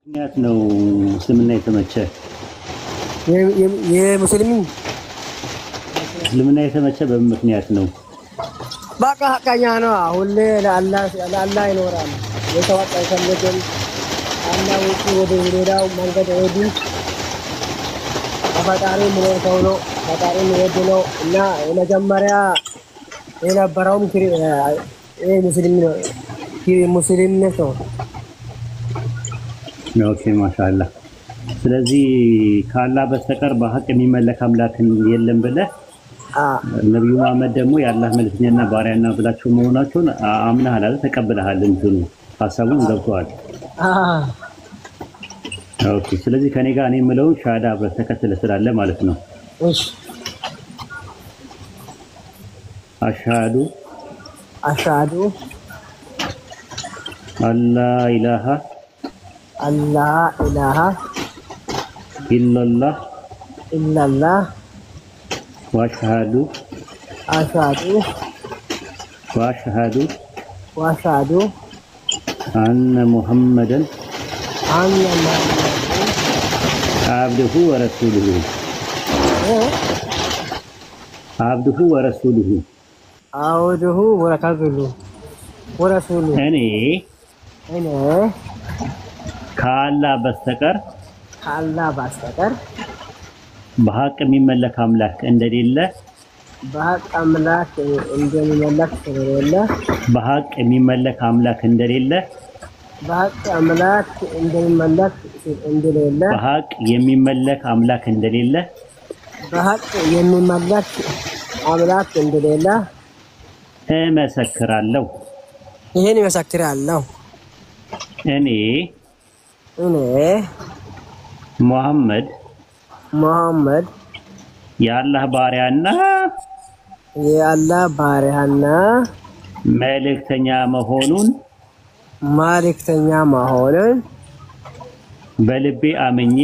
ምክንያት ነው እስልምና የተመቸ የሙስሊም እስልምና የተመቸ በምን ምክንያት ነው? በቃ ሐቀኛ ነው። ሁሌ ለአላህ ይኖራል። የተዋጣ ይፈልግም አላህ ውጪ ወደ ሌላው መንገድ ወዲ ፈጣሪ ምን ተውሎ ፈጣሪ ይወድ ነው እና የመጀመሪያ የነበረውም ሙስሊም ነው። ኦኬ ማሻአላህ። ስለዚህ ከአላህ በስተቀር በሐቅ የሚመለክ አምላክ የለም ብለህ ነብዩ መሐመድ ደግሞ የአላህ መልእክተኛና ባሪያና ብላችሁ መሆናቸውን አምነሃል አይደል? ተቀብለሃል። እንትኑ ሐሳቡን ገብቶሃል? ኦኬ። ስለዚህ ከኔ ጋር እኔ የምለው ሻሃዳ አብረህ ተከትለህ ስላለ ማለት ነው። እሺ። አሽሃዱ አላ ኢላሃ ኢላላህ ወአሽሃዱ አነ ሙሐመደን አብዱሁ ወረሱሉሁ እኔ ከአላህ በስተቀር በሐቅ የሚመለክ አምላክ እንደሌለ በሐቅ የሚመለክ አምላክ እንደሌለ በሐቅ የሚመለክ አምላክ እንደሌለ እመሰክራለሁ። ይሄን ይመሰክራለሁ። እኔ ሙሐመድ የአላህ ባሪያና መልእክተኛ መሆኑን በልቤ አምኜ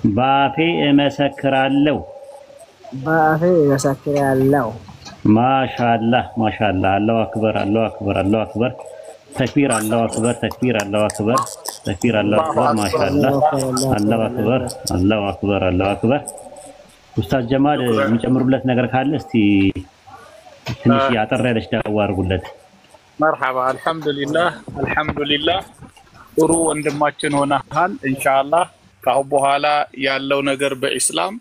በአፌ እመሰክራለሁ። ማሻአላህ አላሁ አክበር ተክቢር አላሁ አክበር ማሻአላህ አላሁ አክበር። ኡስታዝ ጀማል የሚጨምሩለት ነገር ካለ እስቲ ትንሽ ያጠር ያለች ዳዋ አድርጉለት። መርሐባ። አልሐምዱሊላህ ጥሩ ወንድማችን ሆነሃል። ኢንሻአላህ ካሁን በኋላ ያለው ነገር በኢስላም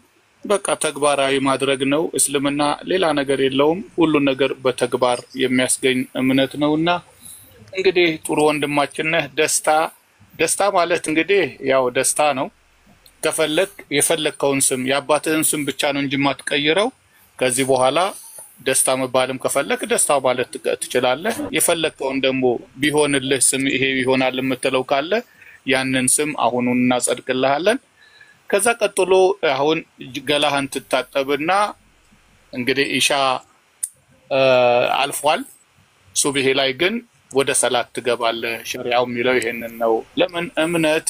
በቃ ተግባራዊ ማድረግ ነው። እስልምና ሌላ ነገር የለውም። ሁሉ ነገር በተግባር የሚያስገኝ እምነት ነውና እንግዲህ ጥሩ ወንድማችን ነህ። ደስታ ማለት እንግዲህ ያው ደስታ ነው። ከፈለክ የፈለከውን ስም የአባትህን ስም ብቻ ነው እንጂ ማትቀይረው። ከዚህ በኋላ ደስታ መባልም ከፈለክ ደስታው ማለት ትችላለህ። የፈለከውን ደግሞ ቢሆንልህ ስም ይሄ ይሆናል የምትለው ካለ ያንን ስም አሁኑን እናጸድቅልሃለን። ከዛ ቀጥሎ አሁን ገላህን ትታጠብና እንግዲህ ኢሻ አልፏል። ሱብሂ ላይ ግን ወደ ሰላት ትገባለህ። ሸሪዓው የሚለው ይሄንን ነው። ለምን? እምነት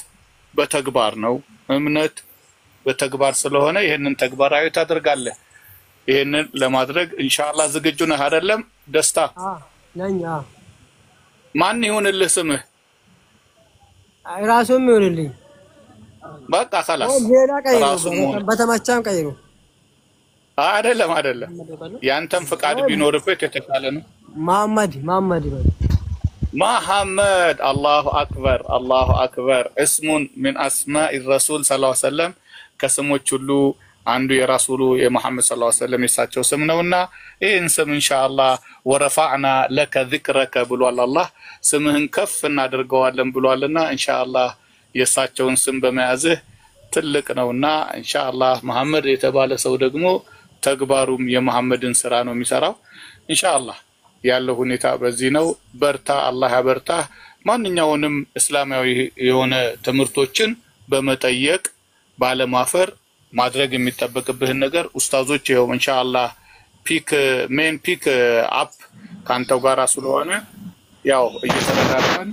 በተግባር ነው። እምነት በተግባር ስለሆነ ይሄንን ተግባራዊ ታደርጋለህ። ይሄንን ለማድረግ ኢንሻአላህ ዝግጁ ነህ አይደለም? ደስታ ነኝ። ማን ይሁንልህ ስምህ? ራሱም ይሁንልኝ። በቃ خلاص በተመቻም ቀይሩ። አይደለም ያንተም ፍቃድ ቢኖርበት የተሻለ ነው። መሐመድ አላሁ አክበር እስሙን ምን አስማኢ ረሱል ሰለላሁ ዐለይሂ ወሰለም ከስሞች ሁሉ አንዱ የራሱሉ የመሐመድ ሰለላሁ ዐለይሂ ወሰለም የሳቸው ስም ነውና ይህን ስም ኢንሻአላህ ወረፋዕና ለከ ዚክረከ ብሏል። አላህ ስምህን ከፍ እናደርገዋለን ብሏልና ኢንሻአላህ የሳቸውን ስም በመያዝህ ትልቅ ነውና ኢንሻአላህ መሐመድ የተባለ ሰው ደግሞ ተግባሩም የመሐመድን ስራ ነው የሚሰራው። ኢንሻአላህ ያለው ሁኔታ በዚህ ነው። በርታ፣ አላህ ያበርታ። ማንኛውንም እስላማዊ የሆነ ትምህርቶችን በመጠየቅ ባለማፈር ማድረግ የሚጠበቅብህን ነገር ኡስታዞች ይኸው ኢንሻአላህ ሜን ፒክ አፕ ካንተው ጋር ስለሆነ ያው እየተረዳዳን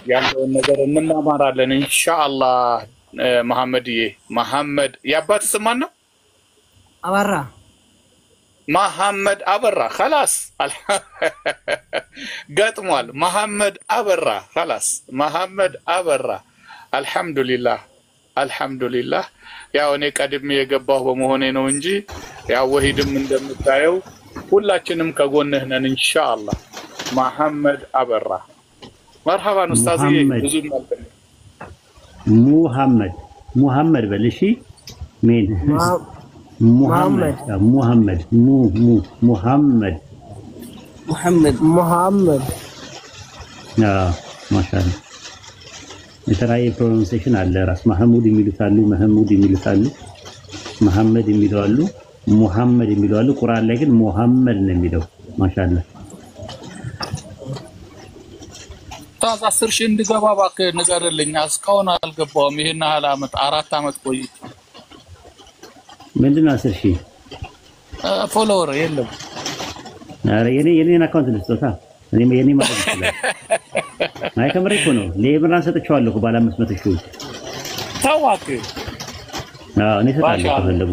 ያለውን ነገር እንማማራለን ኢንሻአላህ። መሐመድ የአባት ስም ማን ነው? محمد أبرا خلاص قطمال محمد أبرا خلاص محمد أبرا الحمد لله الحمد لله يا وني قدمي يغباو بمهوني نو እንጂ ያው ወሂድም እንደምታየው ሁላችንም ከጎንህ ነን ኢንሻአላህ محمد أبرا مرحبا استاذي ብዙ ማለት محمد بلشي مين محمد ما شاء الله የተራይ ፕሮናንሴሽን አለ ራስ መሐሙድ የሚሉታሉ መሐሙድ የሚሉታሉ መሐመድ የሚሉታሉ ሙሐመድ የሚሉታሉ ቁርአን ላይ ግን ሙሐመድ ነው የሚለው ማሻአላ ታዛ 10 ሺህ እንድገባ እባክህ ንገርልኝ እስካሁን አልገባውም ይሄን ያህል አመት 4 አመት ቆይ ምንድነው 10 ሺህ ፎሎወር የለም አረ የኔን አካውንት ልስጥታ የኔ ማለት ይችላል አይ ከምሬ እኮ ነው ለብራን ሰጥቻለሁ ባለ 500 ሺህ ታዋቂ እኔ ሰጣለሁ ተፈለጉ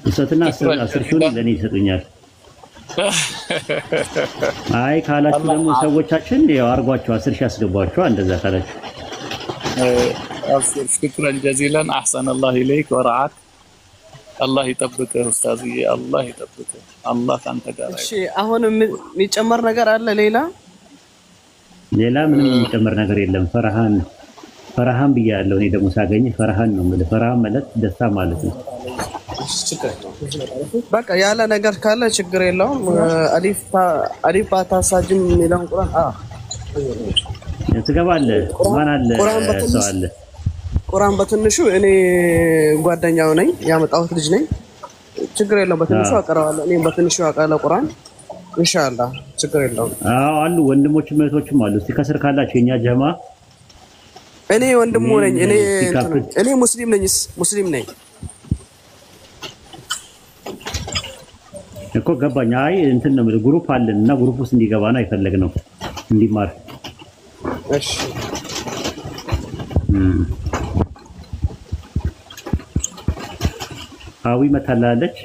ልስጥና 10 ሺህ ለኔ ይሰጡኛል አይ ካላችሁ ደግሞ ሰዎቻችን ያው አርጓቸው 10 ሺህ አስገቧቸው እንደዛ ካላችሁ شكرا جزيلا احسن الله اليك ورعاك الله يطبقك استاذي الله يطبقك الله ካንተ ጋር እሺ አሁን የሚጨመር ነገር አለ ሌላ ምንም የሚጨመር ነገር የለም ፈርሃን ብያለሁ እኔ ደግሞ ሳገኝ ፈርሃን ነው ማለት ፈርሃን ማለት ደስታ ማለት ነው በቃ ያለ ነገር ካለ ችግር የለውም አሊፍ ባታሳጅም የሚለውን ቁርአን ትገባለህ ማን አለ ሰው አለ ቁርአን በትንሹ እኔ ጓደኛው ነኝ ያመጣሁት ልጅ ነኝ ችግር የለውም በትንሹ አቀራዋለሁ እኔ በትንሹ አቀራለሁ ቁርአን ኢንሻአላህ ችግር የለውም አሉ ወንድሞችም እህቶችም አሉ እስቲ ከስር ካላችሁ የኛ ጀማ እኔ ወንድሙ ነኝ እኔ ሙስሊም ነኝ እኮ ገባኝ አይ እንትን ነው ግሩፕ አለንና ግሩፕ ውስጥ እንዲገባ ነው አይፈልግነው እንዲማር እሺ አዊ መታላለች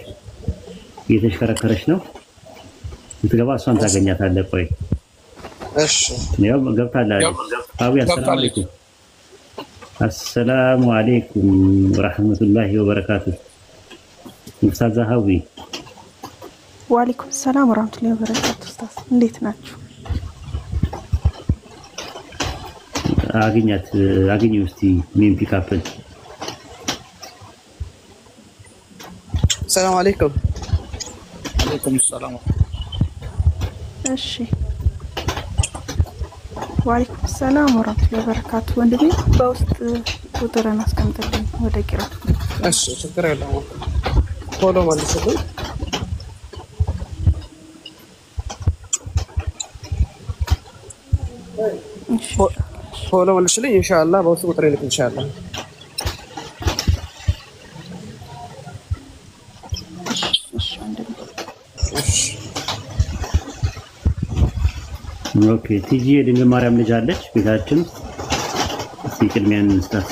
እየተሽከረከረች ነው እንትገባ እሷን ታገኛታለህ ቆይ እሺ ያው ገብታለች አዊ አሰላሙ አለይኩም ወራህመቱላሂ ወበረካቱ ኡስታዝ ሀዊ ወአለይኩም ሰላም ወራህመቱላሂ ወበረካቱ ኡስታዝ እንዴት ናችሁ አገኘው እስቲ ሜን ፒካፕል ሰላም አለይኩም ወአለይኩም ሰላም እሺ ወአለይኩም ሰላም ወራህመቱላሂ ወበረካቱ ወንድሜ በውስጥ ቁጥርን አስቀምጥልኝ ወደ ቂራ እሺ ችግር የለውም ፎሎ መልስልኝ ፎሎ መልስልኝ ኢንሻአላህ በውስጥ ቁጥር ልክ ኢንሻአላህ ኦኬ ቲጂ የድንግል ማርያም ልጅ አለች ቤታችን እስቲ ቅድሚያን እንስጣት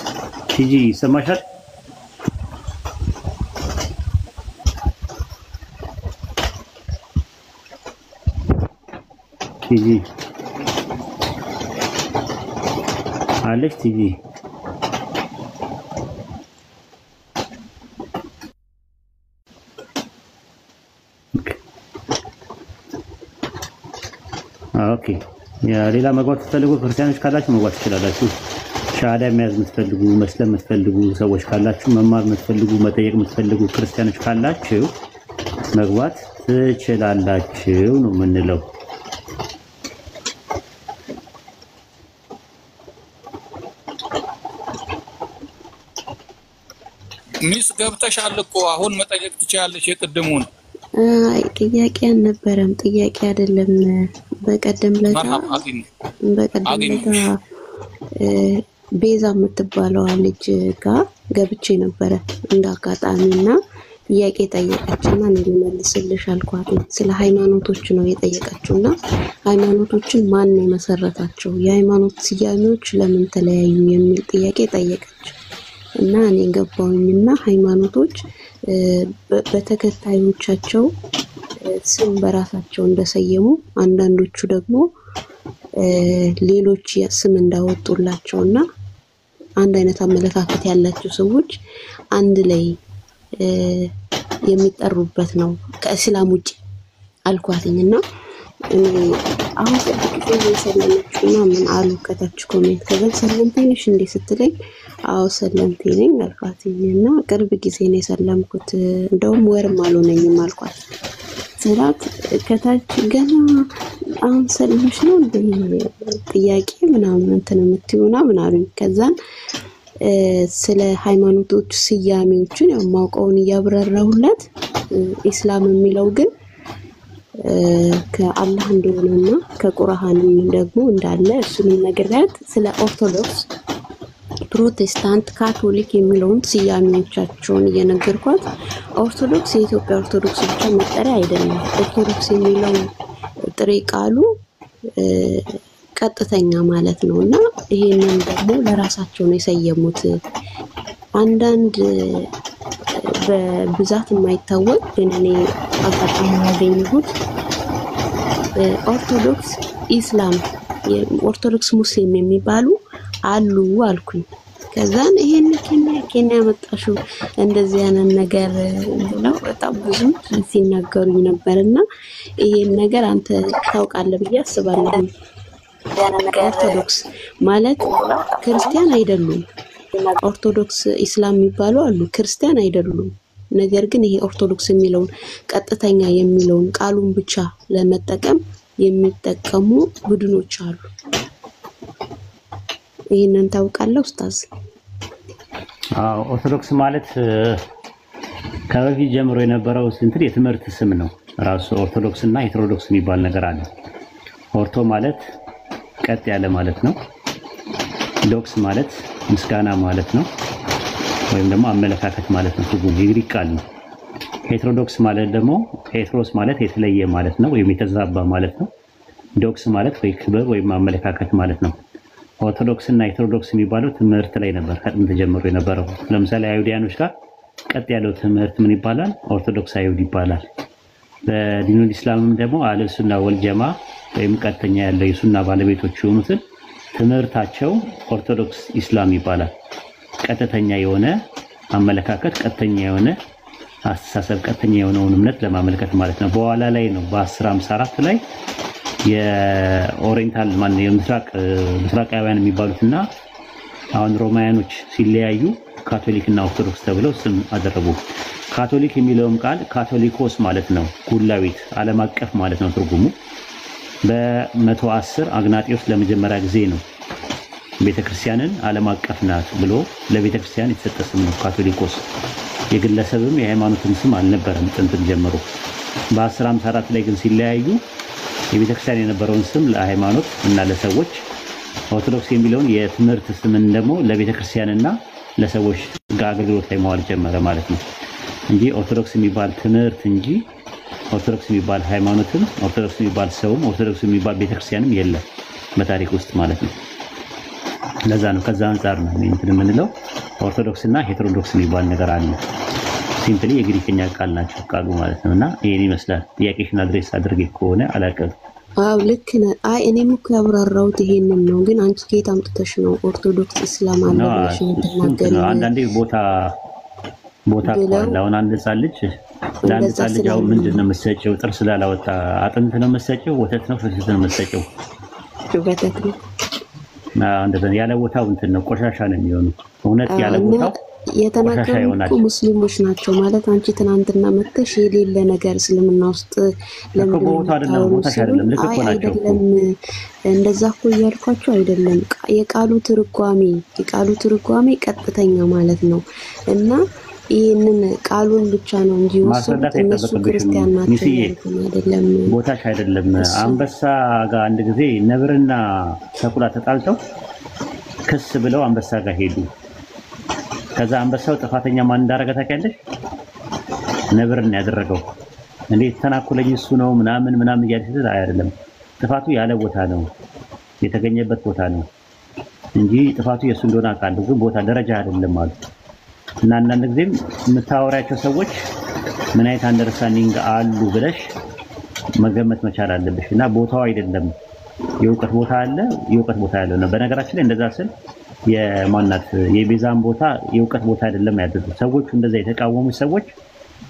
ቲጂ ይሰማሻል ቲጂ አለች ቲጂ ኦኬ ያ ሌላ መግባት ትፈልጉ ክርስቲያኖች ካላችሁ መግባት ትችላላችሁ ሻዳ የሚያዝ የምትፈልጉ መስለም የምትፈልጉ ሰዎች ካላችሁ መማር የምትፈልጉ መጠየቅ የምትፈልጉ ክርስቲያኖች ካላችሁ መግባት ትችላላችሁ ነው የምንለው ሚስ ገብተሻል እኮ አሁን መጠየቅ ትችያለሽ የቅድሙን ጥያቄ አልነበረም ጥያቄ አይደለም በቀደም ለታ ቤዛ የምትባለው ልጅ ጋር ገብቼ ነበር እንዳጋጣሚና ጥያቄ ጠየቀችና እንልመልስልሽ አልኳት ስለ ሃይማኖቶች ነው የጠየቀችውና ሃይማኖቶችን ማን ነው መሰረታቸው የሃይማኖት ስያሜዎች ለምን ተለያዩ የሚል ጥያቄ ጠየቀች እና እኔ ገባሁኝና ሃይማኖቶች በተከታዮቻቸው ስም በራሳቸው እንደሰየሙ አንዳንዶቹ ደግሞ ሌሎች ስም እንዳወጡላቸውና አንድ አይነት አመለካከት ያላቸው ሰዎች አንድ ላይ የሚጠሩበት ነው ከእስላም ውጪ አልኳትኝና አሁን ጥቂት ሰለመችና ምን አሉ ከታች ኮሜንት ከዛ ሰለምተኝሽ እንዴ ስትለኝ አው ሰለምተኝ ነኝ አልኳትኝና ቅርብ ጊዜ ነው የሰለምኩት እንደውም ወርም አልሆነኝም አልኳት ስላት ከታች ገና አሁን ሰለምሽ ነው እንዴ ጥያቄ ምናምን እንትን የምትዩና ምናምን ከዛን ስለ ሃይማኖቶች ስያሜዎችን ያው ማውቀውን ያብራራሁለት ኢስላም የሚለው ግን ከአላህ እንደሆነና ከቁርአንም ደግሞ እንዳለ እሱንም ነግሬያት ስለ ኦርቶዶክስ ፕሮቴስታንት ካቶሊክ የሚለውን ስያሜዎቻቸውን እየነገርኳት ኦርቶዶክስ የኢትዮጵያ ኦርቶዶክስ ብቻ መጠሪያ አይደለም ኦርቶዶክስ የሚለው ጥሬ ቃሉ ቀጥተኛ ማለት ነውና ይሄንን ደግሞ ለራሳቸው ነው የሰየሙት አንዳንድ በብዛት የማይታወቅ ግን እኔ አጋጣሚ ያገኘሁት ኦርቶዶክስ ኢስላም ኦርቶዶክስ ሙስሊም የሚባሉ አሉ አልኩኝ ከዛን ይሄን ከኛ ያመጣሽው እንደዚህ ያንን ነገር ብለው በጣም ብዙ ሲናገሩኝ ነበርና ይሄን ነገር አንተ ታውቃለህ ብዬ አስባለሁ ኦርቶዶክስ ማለት ክርስቲያን አይደሉም ኦርቶዶክስ ኢስላም የሚባሉ አሉ ክርስቲያን አይደሉም ነገር ግን ይሄ ኦርቶዶክስ የሚለውን ቀጥተኛ የሚለውን ቃሉን ብቻ ለመጠቀም የሚጠቀሙ ቡድኖች አሉ ይሄንን ታውቃለህ ኡስታዝ ኦርቶዶክስ ማለት ከበፊት ጀምሮ የነበረው እንትን የትምህርት ስም ነው ራሱ ኦርቶዶክስ እና ሄቴሮዶክስ የሚባል ነገር አለ ኦርቶ ማለት ቀጥ ያለ ማለት ነው ዶክስ ማለት ምስጋና ማለት ነው ወይም ደግሞ አመለካከት ማለት ነው ትርጉሙ የግሪክ ቃል ነው ሄቴሮዶክስ ማለት ደግሞ ሄቴሮስ ማለት የተለየ ማለት ነው ወይም የተዛባ ማለት ነው ዶክስ ማለት ወይ ክብር ወይም አመለካከት ማለት ነው ኦርቶዶክስ እና ሄቴሮዶክስ የሚባለው ትምህርት ላይ ነበር ከጥንት ጀምሮ የነበረው ለምሳሌ አይሁዳኖች ጋር ቀጥ ያለው ትምህርት ምን ይባላል ኦርቶዶክስ አይሁድ ይባላል በዲኑል ኢስላምም ደግሞ አህለ ሱና ወል ጀማ ወይም ቀጥተኛ ያለው የሱና ባለቤቶች የሆኑትን ትምህርታቸው ኦርቶዶክስ ኢስላም ይባላል ቀጥተኛ የሆነ አመለካከት ቀጥተኛ የሆነ አስተሳሰብ ቀጥተኛ የሆነውን እምነት ለማመልከት ማለት ነው በኋላ ላይ ነው በ1054 ላይ የኦሪየንታል ማን የምስራቃውያን የሚባሉትና አሁን ሮማያኖች ሲለያዩ ካቶሊክ እና ኦርቶዶክስ ተብለው ስም አደረጉ ካቶሊክ የሚለውም ቃል ካቶሊኮስ ማለት ነው ኩላዊት ዓለም አቀፍ ማለት ነው ትርጉሙ በ110 አግናጢዮስ ለመጀመሪያ ጊዜ ነው ቤተክርስቲያንን ዓለም አቀፍ ናት ብሎ ለቤተክርስቲያን የተሰጠ ስም ነው ካቶሊኮስ የግለሰብም የሃይማኖትም ስም አልነበረም ጥንት ጀምሮ በ1054 ላይ ግን ሲለያዩ የቤተክርስቲያን የነበረውን ስም ለሃይማኖት እና ለሰዎች ኦርቶዶክስ የሚለውን የትምህርት ስምን ደግሞ ለቤተክርስቲያንና ለሰዎች አገልግሎት ላይ ማዋል ጀመረ ማለት ነው እንጂ ኦርቶዶክስ የሚባል ትምህርት እንጂ ኦርቶዶክስ የሚባል ሃይማኖትም ኦርቶዶክስ የሚባል ሰውም ኦርቶዶክስ የሚባል ቤተክርስቲያንም የለም በታሪክ ውስጥ ማለት ነው ለዛ ነው ከዛ አንፃር ነው እንትን የምንለው ኦርቶዶክስ እና ሄቴሮዶክስ የሚባል ነገር አለ ሲምፕሊ የግሪክኛ ቃል ናቸው ቃሉ ማለት ነውና ይሄን ይመስላል ጥያቄሽን አድሬስ አድርጌ ከሆነ አላቀም ልክ ነህ አይ እኔም እኮ ያብራራሁት ይሄንን ነው ግን አንቺ ከየት አምጥተሽ ነው ኦርቶዶክስ ኢስላም አለ ብለሽ የምትናገሪው አንዳንዴ ቦታ አሁን አንድ ሳልጅ ለአንድ ሳልጅ አሁን ምንድን ነው የምትሰጪው ጥርስ ስላላወጣ አጥንት ነው የምትሰጪው ወተት ነው ፍስስ ነው የምትሰጪው ወተት ነው እንደዛ ያለ ቦታው እንትን ነው ቆሻሻ ነው የሚሆነው እውነት ያለ ቦታው የተናገሩት ሙስሊሞች ናቸው ማለት አንቺ ትናንትና መጥተሽ የሌለ ነገር እስልምና ውስጥ ለምን አይደለም እንደዛ እኮ እያልኳቸው አይደለም የቃሉ ትርጓሜ ቀጥተኛ ማለት ነው እና ይሄንን ቃሉን ብቻ ነው እንጂ ወሰዱት እነሱ ክርስቲያን ናቸው አይደለም ቦታሽ አይደለም አንበሳ ጋር አንድ ጊዜ ነብርና ተኩላ ተጣልተው ክስ ብለው አንበሳ ጋር ሄዱ ከዛ አንበሳው ጥፋተኛ ማን እንዳረገ ታውቂያለሽ ነብርን ያደረገው እንዴት ተናኩለኝ እሱ ነው ምናምን እያልሽ አይደለም ጥፋቱ ያለ ቦታ ነው የተገኘበት ቦታ ነው እንጂ ጥፋቱ የሱ እንደሆነ አውቃለሁ ግን ቦታ ደረጃ አይደለም ማለት እና አንዳንድ ጊዜም የምታወራቸው ሰዎች ምን አይነት አንደርስታንዲንግ አሉ ብለሽ መገመት መቻል አለብሽ እና ቦታው አይደለም የውቀት ቦታ አለ የውቀት ቦታ ያለው ነው በነገራችን ላይ እንደዛ ስል የማናት የቤዛን ቦታ የውቀት ቦታ አይደለም ያደረጉት ሰዎች እንደዛ የተቃወሙ ሰዎች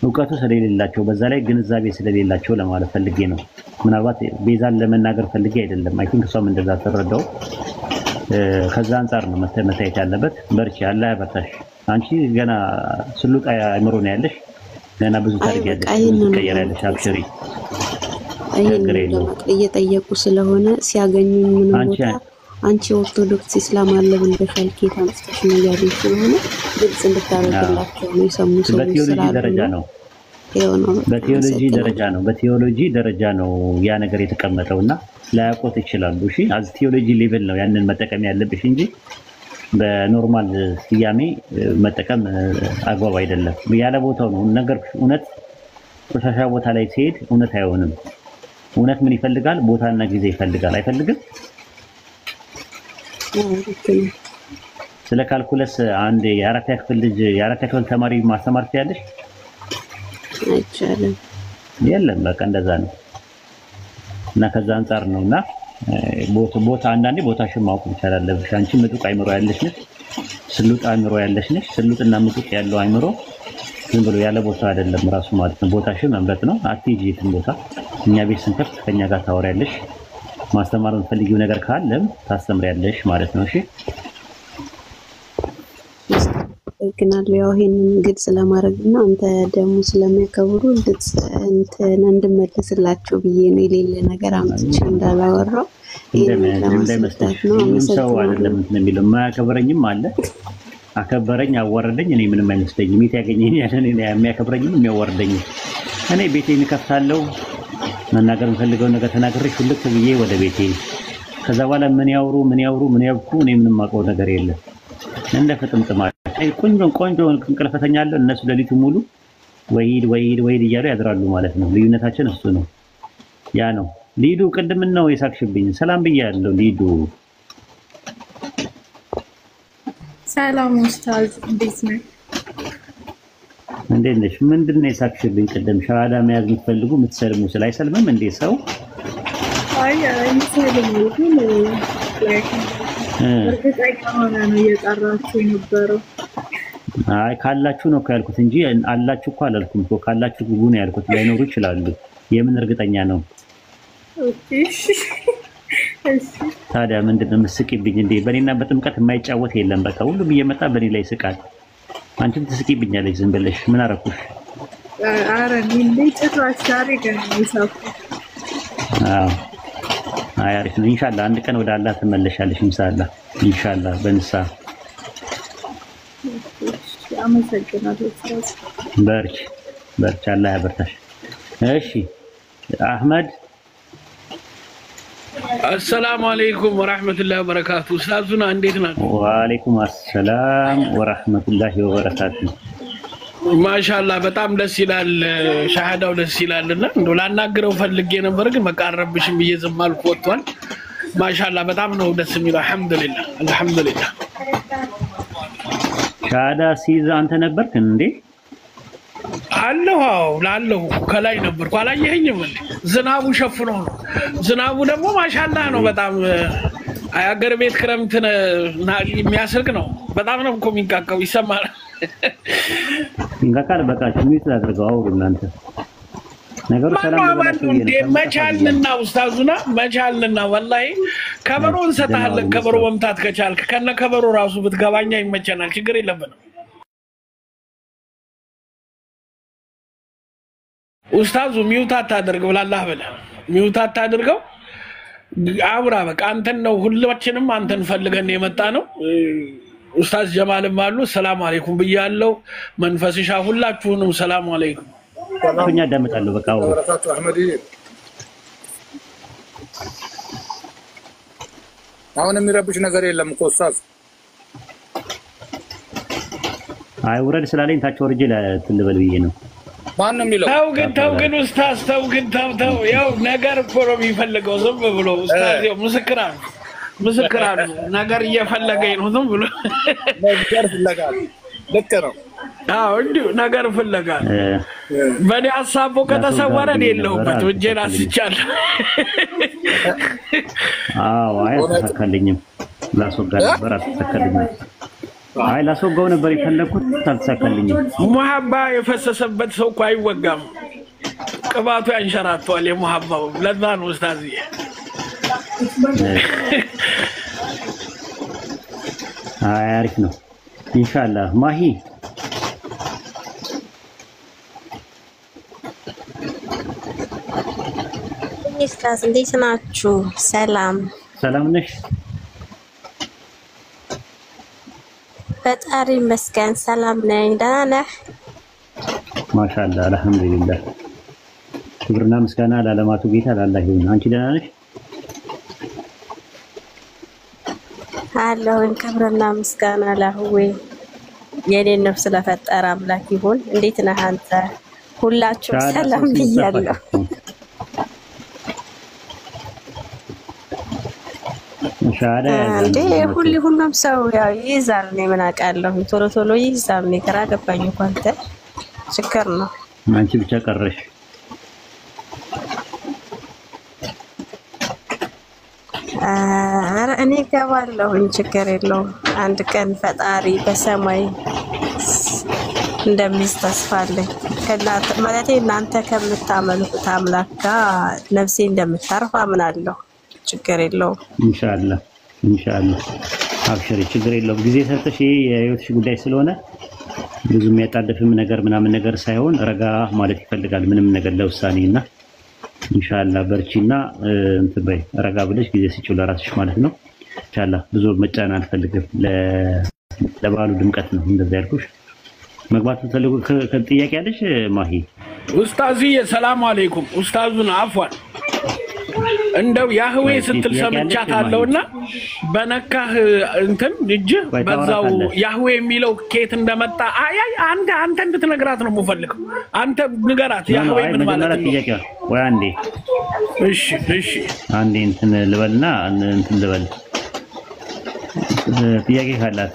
ውቀቱ ስለሌላቸው በዛ ላይ ግንዛቤ ስለሌላቸው ለማለት ፈልጌ ነው ምናልባት ቤዛን ለመናገር ፈልጌ አይደለም አይ ቲንክ እሷም እንደዛ ተረዳው ከዛ አንፃር ነው መታየት ያለበት በርቺ አላህ ያበርታሽ አንቺ ገና ስሉጥ አይምሮ ነው ያለሽ ገና ብዙ ታሪክ ያለሽ አብሽሪ እየጠየቁ ስለሆነ ሲያገኙ ምን ቦታ አንቺ ኦርቶዶክስ እስላም አለ ብለሻል ኬታ መስጠሽ ነው ያሉ ስለሆነ ግልጽ እንድታረጋላችሁ ነው የሰሙ ሰው በቲዮሎጂ ደረጃ ነው ያ ነገር የተቀመጠውና ላያቆት ይችላሉ እሺ አዝ ቲዮሎጂ ሌቭል ነው ያንን መጠቀም ያለብሽ እንጂ በኖርማል ሲያሜ መጠቀም አግባብ አይደለም ያለ ቦታው ነው ነገር እውነት ቆሻሻ ቦታ ላይ ሲሄድ እውነት አይሆንም እውነት ምን ይፈልጋል ቦታና ጊዜ ይፈልጋል አይፈልግም ስለ ካልኩለስ አንድ የአራተኛ ክፍል ልጅ የአራተኛ ክፍል ተማሪ ማስተማር ትያለሽ አይቻልም የለም በቃ እንደዛ ነው እና ከዛ አንፃር ነውና ቦታ አንዳንዴ ቦታሽን ማወቅ ይቻላል ለብቻ አንቺ ምጡቅ አይምሮ ያለሽ ነሽ ስሉጥ አይምሮ ያለሽ ነሽ ስሉጥና ምጡቅ ያለው አይምሮ ዝም ብሎ ያለ ቦታ አይደለም ራሱ ማለት ነው ቦታሽን መምረጥ ነው አትጂትን ቦታ እኛ ቤት ስንከፍት ከኛ ጋር ታወሪያለሽ ማስተማሩን ፈልጊው ነገር ካለም ታስተምሪያለሽ ማለት ነው እሺ ግናለው ያው ይሄንን ግልጽ ለማድረግና አንተ ደግሞ ስለሚያከብሩ ግልጽ እንድመልስላቸው ብዬ ነው የሌለ ነገር አምጥቼ እንዳላወራው እንደመስጠት ነው ሰው አይደለም የሚለው ማያከብረኝም አለ አከበረኝ አወረደኝ እኔ ምንም አይመስለኝም የት ያገኘኝ ያለን እኔ የሚያከብረኝም የሚያወርደኝ እኔ ቤቴን ከፍታለሁ መናገር ፈልገው ነገር ተናግሬ ሁሉ ብዬ ወደ ቤቴ ከዛ በኋላ ምን ያውሩ እኔ ምንም ማቀው ነገር የለም እንደ ፍጥምጥማ አይ ቆንጆ እንቅልፈተኛለሁ እነሱ ለሊቱ ሙሉ ወይድ እያሉ ያድራሉ ማለት ነው ልዩነታችን እሱ ነው ያ ነው ሊዱ ቅድም ነው የሳክሽብኝ ሰላም ብያለሁ ሊዱ ሰላም ኡስታዝ እንዴት ነህ እንዴት ነሽ ምንድነው የሳክሽብኝ ቅድም ሻሃዳ መያዝ የምትፈልጉ የምትሰልሙ ስላይሰልምም እንዴ ሰው አይ አይሰልም ግን እርግጠኛ ሆነ ነው እየጠራችሁ የነበረው አይ ካላችሁ ነው ያልኩት እንጂ አላችሁ እኮ አላልኩም እኮ ካላችሁ ግቡ ነው ያልኩት ላይኖሩ ይችላሉ የምን እርግጠኛ ነው እሺ ታዲያ ምንድነው መስቂብኝ እንዴ በኔና በጥምቀት የማይጫወት የለም በቃ ሁሉ እየመጣ በኔ ላይ ስቃል አንቺም ትስቂብኛለሽ ዝም ብለሽ ምን አረኩሽ አረ ምን ጭራሽ ዛሬ ገና ይሳፍ አሪፍ ነው ኢንሻአላህ አንድ ቀን ወደ አላህ ተመለሻለሽ ኢንሻአላህ በንሳ አመሰግናለሁ በርቺ አላህ ያበርታሽ እሺ አህመድ السلام عليكم ورحمة الله وبركاته أستاذنا عندنا وعليكم السلام ورحمة الله وبركاته ما شاء الله بتعم لسيلال شهادة ولسيلال لنا دولا ناقروا فلقينا برق مقارب بشم بيزمال قوتوان ما شاء الله بتعم نو دسميل الحمد لله شهادة سيزا أنت نبرك ندي አለሁ ላለው ከላይ ነበርኩ አላየኸኝም እንዴ ዝናቡ ሸፍነው ነው ዝናቡ ደግሞ ማሻአላህ ነው በጣም አያገር ቤት ክረምት የሚያስርቅ ነው በጣም ነው እኮ የሚንቃቀው ይሰማል ይንቃቃል በቃ ትንሽ አድርገው አውሩ እናንተ ነገሩ ሰላም ነው መቻልና ኡስታዙና መቻልና ወላሂ ከበሮ እንሰጣለን ከበሮ መምታት ከቻልክ ከነ ከበሮ ራሱ ብትገባኛ ይመቸናል ችግር የለብንም ኡስታዙ ሚውታት አድርገው ለአላህ ብለህ ሚውታት አድርገው አውራ በቃ አንተን ነው ሁላችንም አንተን ፈልገን የመጣ ነው ኡስታዝ ጀማልም አሉ ሰላም አለይኩም ብያለሁ መንፈስሻ ሁላችሁንም ሰላም አለይኩም ከኛ ደምጣለሁ በቃ ወራካቱ አህመዲ አሁን የሚረብሽ ነገር የለም እኮ ኡስታዝ አይ ወረድ ስላለኝ ታች ወርጄ ለትልበል ብዬ ነው ማን ነው የሚለው ተው ግን ኡስታዝ ተው ያው ነገር እኮ ነው የሚፈልገው ዝም ብሎ ኡስታዝ ያው ምስክራን ነገር እየፈለገኝ ነው ዝም ብሎ ነገር ፍለጋል ልክ ነው እንዲሁ ነገር ፍለጋ በእኔ ሀሳቡ ከተሰወረ የለሁበት ወንጀል አስቻለሁ። አልተሳካልኝም። ላስወጋ ነበር አልተሳካልኝም። ላስወጋው ነበር የፈለኩት አልተሳካልኝም። ሙሐባ የፈሰሰበት ሰው እኮ አይወጋም። ቅባቱ ያንሸራተዋል የሙሐባው። ለዛ ነው ኡስታዝዬ። አሪፍ ነው ኢንሻአላህ። ማሂ ኡስታዝ እንዴት ናችሁ? ሰላም ነሽ? ፈጣሪ ይመስገን ሰላም ነኝ። ደህና ነህ? ማሻአላህ አልሐምዱሊላህ። ክብርና ምስጋና ለዓለማቱ ጌታ ለአላህ ይሁን። አንቺ ደህና ነሽ? አለሁኝ። ክብርና ምስጋና ለሁዌ የኔን ነፍስ ለፈጠረ አምላክ ይሁን። እንዴት ነህ አንተ? ሁላችሁም ሰላም ብያለሁ። እንዴ ሁሉም ሰው ያው ይይዛል። እኔ ምን አውቃለሁ? ቶሎ ይይዛል። እኔ ግራ ገባኝ እኮ አንተ ችግር ነው። አንቺ ብቻ ቀረሽ። ኧረ እኔ እገባለሁኝ ችግር የለውም። አንድ ቀን ፈጣሪ በሰማይ እንደሚይዝ ተስፋ አለኝ። ማለቴ እናንተ ከምታመልኩት አምላክ ጋር ነፍሴ እንደምታርፍ አምናለሁ። ችግር የለውም። ኢንሻአላህ አብሽሪ፣ ችግር የለውም። ጊዜ ሰጥተሽ የህይወትሽ ጉዳይ ስለሆነ ብዙ የሚያጣድፍም ነገር ምናምን ነገር ሳይሆን ረጋ ማለት ይፈልጋል። ምንም ነገር ለውሳኔና ኢንሻአላህ በርቺና እንትን በይ፣ ረጋ ብለሽ ጊዜ ስጪው ለራስሽ ማለት ነው። ኢንሻአላህ ብዙ መጫን አልፈልግም። ለበዓሉ ድምቀት ነው እንደዛ ያልኩሽ። መግባት ተፈልጉ ከጥያቄ ያለሽ ማሂ? ኡስታዝዬ ሰላም አለይኩም። ኡስታዙን አፍዋን እንደው ያህዌ ስትል ሰምቻታለሁና በነካህ እንትን እጅ በዛው ያህዌ የሚለው ኬት እንደመጣ አንተ እንድትነግራት ነው የምፈልገው። አንተ ንገራት ያህዌ ምን ማለት ነው? ወይ አንዴ እሺ አንዴ እንትን ልበልና እንትን ልበል ጥያቄ ካላት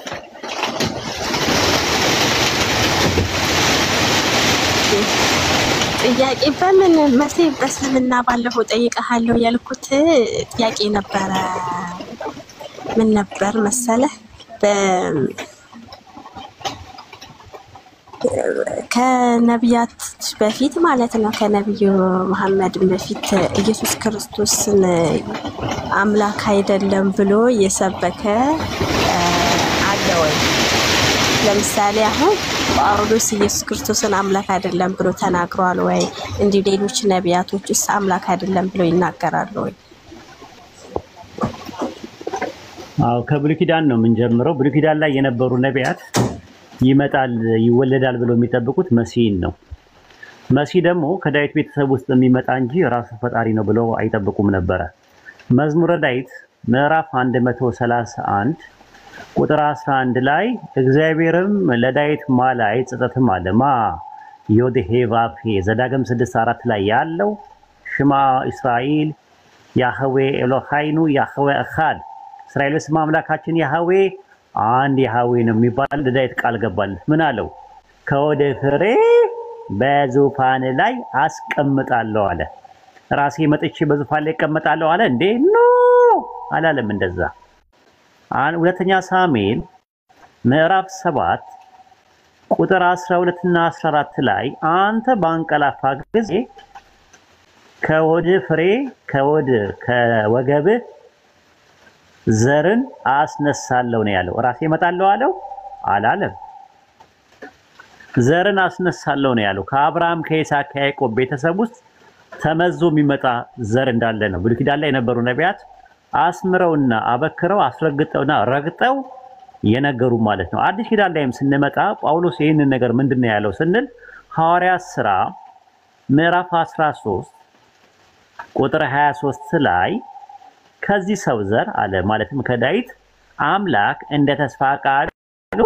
ጥያቄ በምን መቼ በስልምና ባለፈው ጠይቀሃለሁ ያልኩት ጥያቄ ነበረ። ምን ነበር መሰለህ? ከነቢያት በፊት ማለት ነው፣ ከነቢዩ መሐመድ በፊት ኢየሱስ ክርስቶስን አምላክ አይደለም ብሎ የሰበከ አለ ወይ? ለምሳሌ አሁን ጳውሎስ ኢየሱስ ክርስቶስን አምላክ አይደለም ብሎ ተናግሯል ወይ? እንዲሁ ሌሎች ነቢያቶችስ አምላክ አይደለም ብሎ ይናገራሉ ወይ? ከብሉይ ኪዳን ነው የምንጀምረው። ብሉይ ኪዳን ላይ የነበሩ ነቢያት ይመጣል ይወለዳል ብሎ የሚጠብቁት መሲህን ነው። መሲህ ደግሞ ከዳዊት ቤተሰብ ውስጥ የሚመጣ እንጂ ራሱ ፈጣሪ ነው ብለው አይጠብቁም ነበረ። መዝሙረ ዳዊት ምዕራፍ 131 ቁጥር 11 ላይ እግዚአብሔርም ለዳዊት ማለ አይጸጸትም አለ። ዮዴሄ ቫፌ ዘዳግም 6:4 ላይ ያለው ሽማ እስራኤል ያህዌ ኤሎሃይኑ ያህዌ አኻድ፣ እስራኤል ስም አምላካችን ያህዌ አንድ ያህዌ ነው የሚባል ለዳዊት ቃል ገባል። ምን አለው? ከወደ ፍሬ በዙፋን ላይ አስቀምጣለሁ አለ። ራሴ መጥቼ በዙፋን ላይ እቀመጣለሁ አለ እንዴ? ኖ አላለም እንደዛ። ሁለተኛ ሳሙኤል ምዕራፍ 7 ቁጥር 12 እና 14 ላይ አንተ ባንቀላፋ ጊዜ ከወድ ፍሬ ከወገብህ ዘርን አስነሳለሁ ነው ያለው። ራሴ እመጣለሁ አለው አላለም። ዘርን አስነሳለሁ ነው ያለው። ከአብርሃም ከይስሐቅ ከያዕቆብ ቤተሰብ ውስጥ ተመዞ የሚመጣ ዘር እንዳለ ነው ብሉይ ኪዳን ላይ የነበሩ ነቢያት አስምረውና አበክረው አስረግጠውና ረግጠው የነገሩ ማለት ነው። አዲስ ኪዳን ላይም ስንመጣ ጳውሎስ ይህንን ነገር ምንድነው ያለው ስንል ሐዋርያት ሥራ ምዕራፍ 13 ቁጥር 23 ላይ ከዚህ ሰው ዘር አለ ማለትም ከዳዊት አምላክ እንደ ተስፋ ቃሉ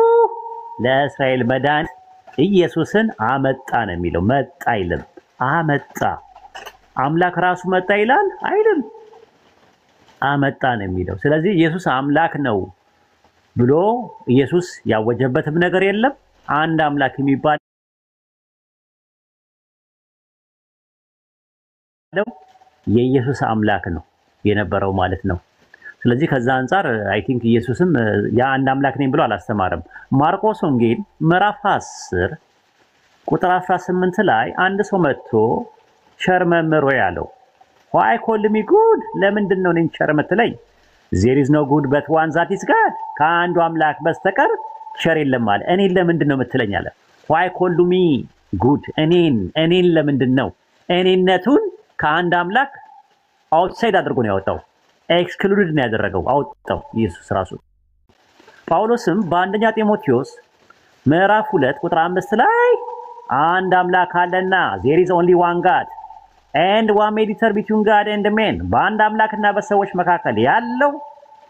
ለእስራኤል መዳን ኢየሱስን አመጣ ነው የሚለው። መጣ አይልም፣ አመጣ። አምላክ ራሱ መጣ ይላል አይልም፣ አመጣ ነው የሚለው። ስለዚህ ኢየሱስ አምላክ ነው ብሎ ኢየሱስ ያወጀበትም ነገር የለም፣ አንድ አምላክ የሚባለው የኢየሱስ አምላክ ነው የነበረው ማለት ነው። ስለዚህ ከዛ አንፃር አይ ቲንክ ኢየሱስም ያ አንድ አምላክ ነኝ ብሎ አላስተማረም። ማርቆስ ወንጌል ምዕራፍ 10 ቁጥር 18 ላይ አንድ ሰው መጥቶ ቸር መምህር ሆይ አለው። why call me good? ለምንድን ነው እኔን ቸር የምትለኝ? there is no good but one that is God። ከአንዱ አምላክ በስተቀር ቸር የለም አለ። እኔን ለምንድን ነው የምትለኝ አለ። why call me good? እኔን ለምንድን ነው እኔነቱን ከአንድ አምላክ አውትሳይድ አድርጎ ነው ያወጣው። ኤክስክሉድድ ነው ያደረገው አውጣው ኢየሱስ ራሱ። ጳውሎስም በአንደኛ ጢሞቴዎስ ምዕራፍ 2 ቁጥር 5 ላይ አንድ አምላክ አለና there is only one God and one mediator between God and men። በአንድ አምላክና በሰዎች መካከል ያለው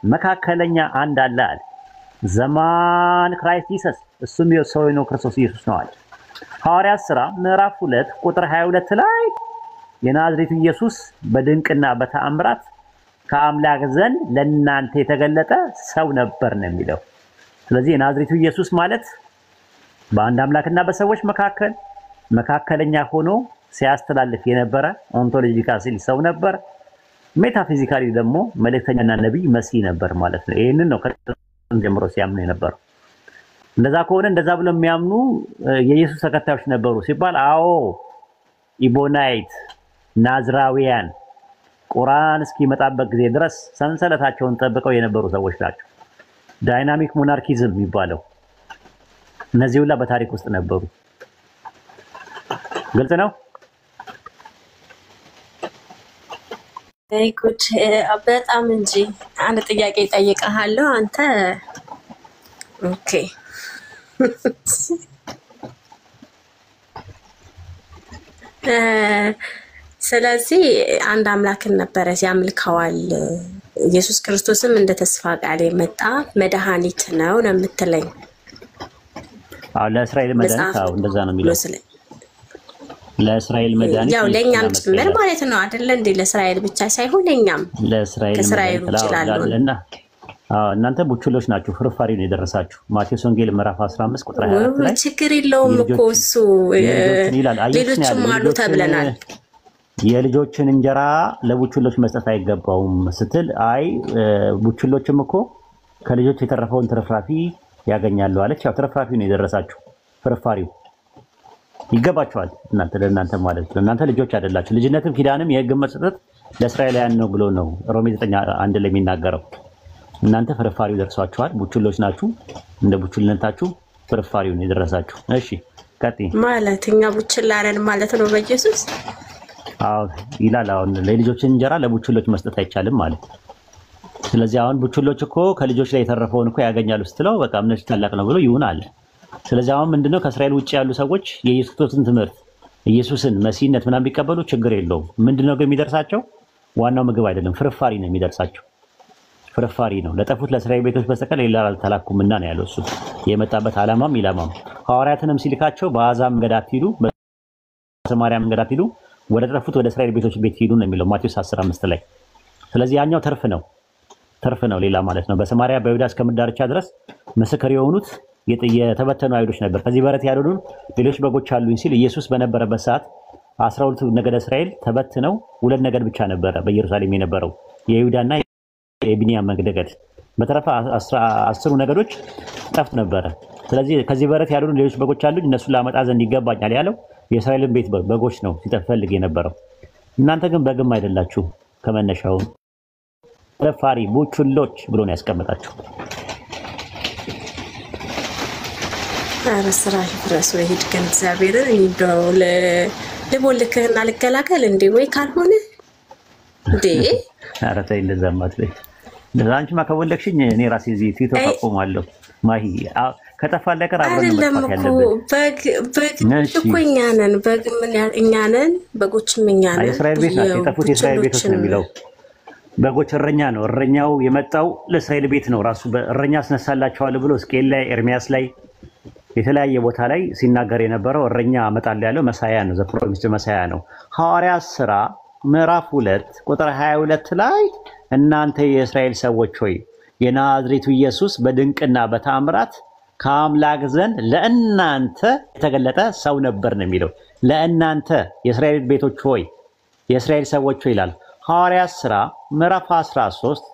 መካከለኛ አንድ አለ አለ። ዘማን ክራይስት ኢየሱስ እሱም የሰው ነው ክርስቶስ ኢየሱስ ነው አለ። ሐዋርያት ሥራ ምዕራፍ 2 ቁጥር 22 ላይ የናዝሬቱ ኢየሱስ በድንቅና በተአምራት ከአምላክ ዘንድ ለእናንተ የተገለጠ ሰው ነበር ነው የሚለው። ስለዚህ የናዝሬቱ ኢየሱስ ማለት በአንድ አምላክና በሰዎች መካከል መካከለኛ ሆኖ ሲያስተላልፍ የነበረ ኦንቶሎጂካሊ ሰው ነበር። ሜታፊዚካሊ ደግሞ መልእክተኛና ነብይ መሲህ ነበር ማለት ነው። ይሄንን ነው ከጥንት ጀምሮ ሲያምኑ የነበረው። እንደዛ ከሆነ እንደዛ ብሎ የሚያምኑ የኢየሱስ ተከታዮች ነበሩ ሲባል አዎ ኢቦናይት ናዝራውያን ቁርአን እስኪመጣበት ጊዜ ድረስ ሰንሰለታቸውን ጠብቀው የነበሩ ሰዎች ናቸው። ዳይናሚክ ሞናርኪዝም የሚባለው እነዚህ ሁላ በታሪክ ውስጥ ነበሩ። ግልጽ ነው። ጉድ በጣም እንጂ አንድ ጥያቄ ጠይቀሃለሁ አንተ። ኦኬ ስለዚህ አንድ አምላክን ነበረ ሲያመልከዋል። ኢየሱስ ክርስቶስም እንደ ተስፋ ቃል የመጣ መድኃኒት ነው የምትለኝ? አዎ ለእስራኤል መድኃኒት። አዎ እንደዛ ነው የሚለው። ለእስራኤል መድኃኒት ያው ለኛም ጭምር ማለት ነው አይደል እንዴ? ለእስራኤል ብቻ ሳይሆን ለኛም ለእስራኤል ይችላልና እናንተ ቡችሎች ናችሁ፣ ፍርፋሪ ነው የደረሳችሁ። ማቴዎስ ወንጌል ምዕራፍ 15 ቁጥር 24 ላይ ችግር የለውም እኮ እሱ ሌሎችም አሉ ተብለናል። የልጆችን እንጀራ ለቡችሎች መስጠት አይገባውም ስትል አይ ቡችሎችም እኮ ከልጆች የተረፈውን ትርፍራፊ ያገኛሉ አለች። ያው ትርፍራፊ ነው የደረሳችሁ፣ ፍርፋሪው ይገባችኋል ለእናንተ ማለት ነው። እናንተ ልጆች አይደላችሁ። ልጅነትም ኪዳንም የሕግ መስጠት ለእስራኤላውያን ነው ብሎ ነው ሮሜ 9:1 ላይ የሚናገረው። እናንተ ፍርፋሪው ደርሷችኋል፣ ቡችሎች ናችሁ። እንደ ቡችልነታችሁ ፍርፋሪው ነው የደረሳችሁ። እሺ ቀጥይ። ማለት እኛ ቡችላ ነን ማለት ነው በኢየሱስ? አዎ ይላል። አሁን ለልጆችን እንጀራ ለቡችሎች መስጠት አይቻልም ማለት። ስለዚህ አሁን ቡችሎች እኮ ከልጆች ላይ የተረፈውን እኮ ያገኛሉ ስትለው በቃ እምነት ታላቅ ነው ብሎ ይሁን አለ። ስለዚህ አሁን ምንድነው ከእስራኤል ውጭ ያሉ ሰዎች የኢየሱስ ክርስቶስን ትምህርት ኢየሱስን መሲህነት ምናምን ቢቀበሉ ችግር የለውም። ምንድነው ግን የሚደርሳቸው? ዋናው ምግብ አይደለም፣ ፍርፋሪ ነው የሚደርሳቸው። ፍርፋሪ ነው። ለጠፉት ለእስራኤል ቤቶች በስተቀር ሌላ አልተላኩምና ነው ያለው። እሱ የመጣበት ዓላማም ኢላማም ሐዋርያትንም ሲልካቸው በአሕዛብ መንገድ አትሂዱ፣ በሰማርያ መንገድ አትሂዱ፣ ወደ ጠፉት ወደ እስራኤል ቤቶች ቤት ሂዱ ነው የሚለው ማቴዎስ 10:5 ላይ። ስለዚህ ያኛው ተርፍ ነው ሌላ ማለት ነው። በሰማርያ በይሁዳ እስከ ምድር ዳርቻ ድረስ ምስክር የሆኑት የተበተኑ አይሁዶች ነበር። ከዚህ በረት ያሉን ሌሎች በጎች አሉኝ ሲል ኢየሱስ በነበረበት ሰዓት 12 ነገደ እስራኤል ተበትነው 2 ነገድ ብቻ ነበረ በኢየሩሳሌም የነበረው የይሁዳና የቢንያም ነገድ። በተረፈ 10 ነገዶች ጠፍት ነበረ። ስለዚህ ከዚህ በረት ያሉን ሌሎች በጎች አሉኝ እነሱን ላመጣ ዘንድ ይገባኛል ያለው የእስራኤልን ቤት በጎች ነው ሲፈልግ የነበረው። እናንተ ግን በግም አይደላችሁ ከመነሻው ፍርፋሪ ቡችሎች ብሎ ነው ያስቀመጣችሁ። አረስራ ፍራስ ወይድ ግን እግዚአብሔርን እንደው ልቦልክህና ልገላገል እንዴ ወይ ካልሆነ እንዴ አረታ እንደዛማት ላይ ለዛንቺማ ከወለክሽኝ እኔ ራሴ እዚህ ቲክቶክ አቆማለሁ። ማሂ ከጠፋ ለቀር አብረን መጥፋት ያለብን እኮ እኛ ነን። በግ ምን ያህል እኛ ነን፣ በጎችም እኛ ነን። የእስራኤል ቤት ናቸው የጠፉት የእስራኤል ቤቶች ነው የሚለው። በጎች እረኛ ነው። እረኛው የመጣው ለእስራኤል ቤት ነው። ራሱ በእረኛ አስነሳላቸዋል ብሎ ሕዝቅኤል ላይ ኤርሚያስ ላይ የተለያየ ቦታ ላይ ሲናገር የነበረው እረኛ አመጣለሁ ያለው መሳያ ነው። ዘፕሮሚስድ መሳያ ነው። ሐዋርያት ሥራ ምዕራፍ 2 ቁጥር 22 ላይ እናንተ የእስራኤል ሰዎች ሆይ የናዝሬቱ ኢየሱስ በድንቅና በተአምራት ከአምላክ ዘንድ ለእናንተ የተገለጠ ሰው ነበር ነው የሚለው። ለእናንተ የእስራኤል ቤቶች ሆይ የእስራኤል ሰዎች ሆይ ይላል። ሐዋርያት ሥራ ምዕራፍ 13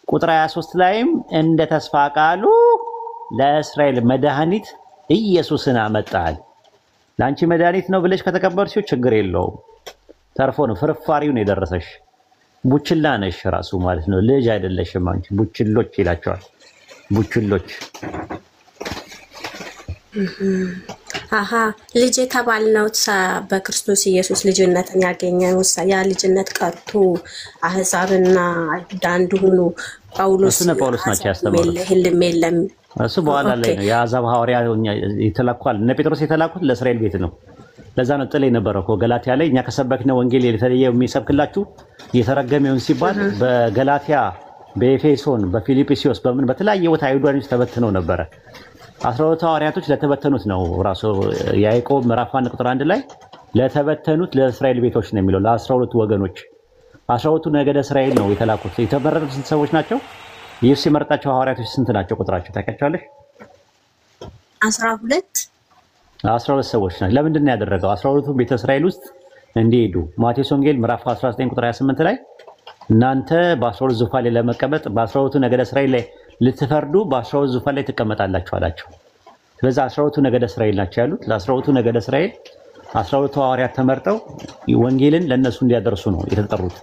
ቁጥር 23 ላይም እንደ ተስፋ ቃሉ ለእስራኤል መድኃኒት ኢየሱስን አመጣል። ለአንቺ መድኃኒት ነው ብለሽ ከተቀበልሽው ችግር የለውም። ተርፎ ነው ፍርፋሪው ነው የደረሰሽ። ቡችላ ነሽ ራሱ ማለት ነው። ልጅ አይደለሽም አንቺ። ቡችሎች ይላቸዋል። ቡችሎች አሃ ልጅ የተባልነው በክርስቶስ ኢየሱስ ልጅነትን ያገኘው ያ ልጅነት ቀርቶ አህዛብና አይሁድ አንድ ሆኖ ጳውሎስ ናቸው ያስተማሩት። የለም እሱ በኋላ ላይ ነው የአሕዛብ ሐዋርያ የተላኳል። እነ ጴጥሮስ የተላኩት ለእስራኤል ቤት ነው። ለዛ ነው ጥል የነበረው እኮ ገላትያ ላይ እኛ ከሰበክነው ወንጌል የተለየ የሚሰብክላችሁ የተረገመውን ሲባል በገላትያ፣ በኤፌሶን፣ በፊልጵስዩስ በተለያየ ቦታ አይሁዳኖች ተበትነው ነበረ። 12 ሐዋርያቶች ለተበተኑት ነው ራሱ ያዕቆብ ምዕራፍ 1 ቁጥር 1 ላይ ለተበተኑት ለእስራኤል ቤቶች ነው የሚለው። ለ12 ወገኖች 12ቱ ነገደ እስራኤል ነው የተላኩት። የተመረጡት ስንት ሰዎች ናቸው? ኢየሱስ የመረጣቸው ሐዋርያቶች ስንት ናቸው? ቁጥራቸው ታውቃቸዋለሽ? 12 ሰዎች ናቸው። ለምንድን ነው ያደረገው? 12ቱ ቤተ እስራኤል ውስጥ እንዲሄዱ ማቴዎስ ወንጌል ምዕራፍ 19 ቁጥር 28 ላይ እናንተ በ12 ዙፋን ላይ ለመቀመጥ በ12ቱ ነገደ እስራኤል ላይ ልትፈርዱ በ12 ዙፋን ላይ ትቀመጣላችሁ አላቸው። ስለዚህ 12ቱ ነገደ እስራኤል ናቸው ያሉት። ለ12ቱ ነገደ እስራኤል 12ቱ ሐዋርያት ተመርጠው ወንጌልን ለነሱ እንዲያደርሱ ነው የተጠሩት።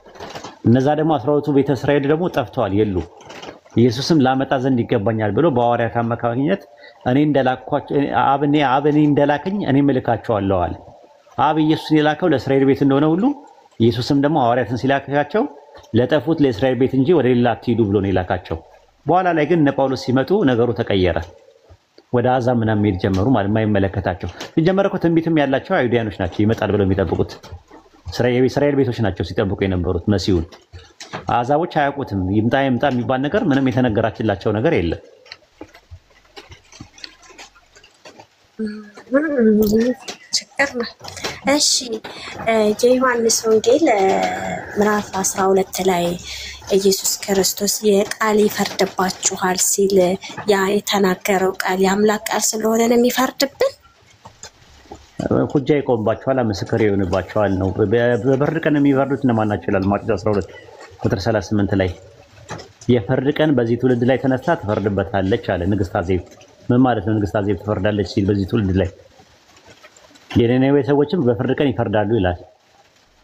እነዛ ደግሞ 12ቱ ቤተ እስራኤል ደግሞ ጠፍተዋል፣ የሉ። ኢየሱስም ላመጣ ዘንድ ይገባኛል ብሎ በሐዋርያት አማካኝነት እኔ እንደላኳቸው አብ እኔ እንደላከኝ እኔ እልካቸዋለሁ አለ። አብ ኢየሱስን የላከው ለእስራኤል ቤት እንደሆነ ሁሉ ኢየሱስም ደግሞ ሐዋርያትን ሲላካቸው ለጠፉት ለእስራኤል ቤት እንጂ ወደ ሌላ አትሂዱ ብሎ ነው የላካቸው። በኋላ ላይ ግን እነ ጳውሎስ ሲመጡ ነገሩ ተቀየረ። ወደ አሕዛብ ምናምን መሄድ ጀመሩ ማለት የማይመለከታቸው። ሲጀመር እኮ ትንቢትም ያላቸው አይሁዳኖች ናቸው ይመጣል ብለው የሚጠብቁት። እስራኤል ቤቶች ናቸው ሲጠብቁ የነበሩት መሲሁን። አሕዛቦች አያውቁትም። ይምጣ የሚባል ነገር ምንም የተነገራችላቸው ነገር የለም። ችግር ነው። እሺ የዮሐንስ ወንጌል ምዕራፍ 12 ላይ ኢየሱስ ክርስቶስ የቃል ይፈርድባችኋል ሲል ያ የተናገረው ቃል የአምላክ ቃል ስለሆነ ነው የሚፈርድብን። ሁጃ ይቆምባችኋል፣ ምስክር ይሆንባችኋል ነው። በፍርድ ቀን የሚፈርዱት እነማን ናቸው ይላል ማቴዎስ 12 ቁጥር 38 ላይ የፍርድ ቀን በዚህ ትውልድ ላይ ተነስታ ትፈርድበታለች አለ ንግስት አዜብ። ምን ማለት ነው ንግስት አዜብ ትፈርዳለች ሲል? በዚህ ትውልድ ላይ የነነዌ ሰዎችም በፍርድ ቀን ይፈርዳሉ ይላል።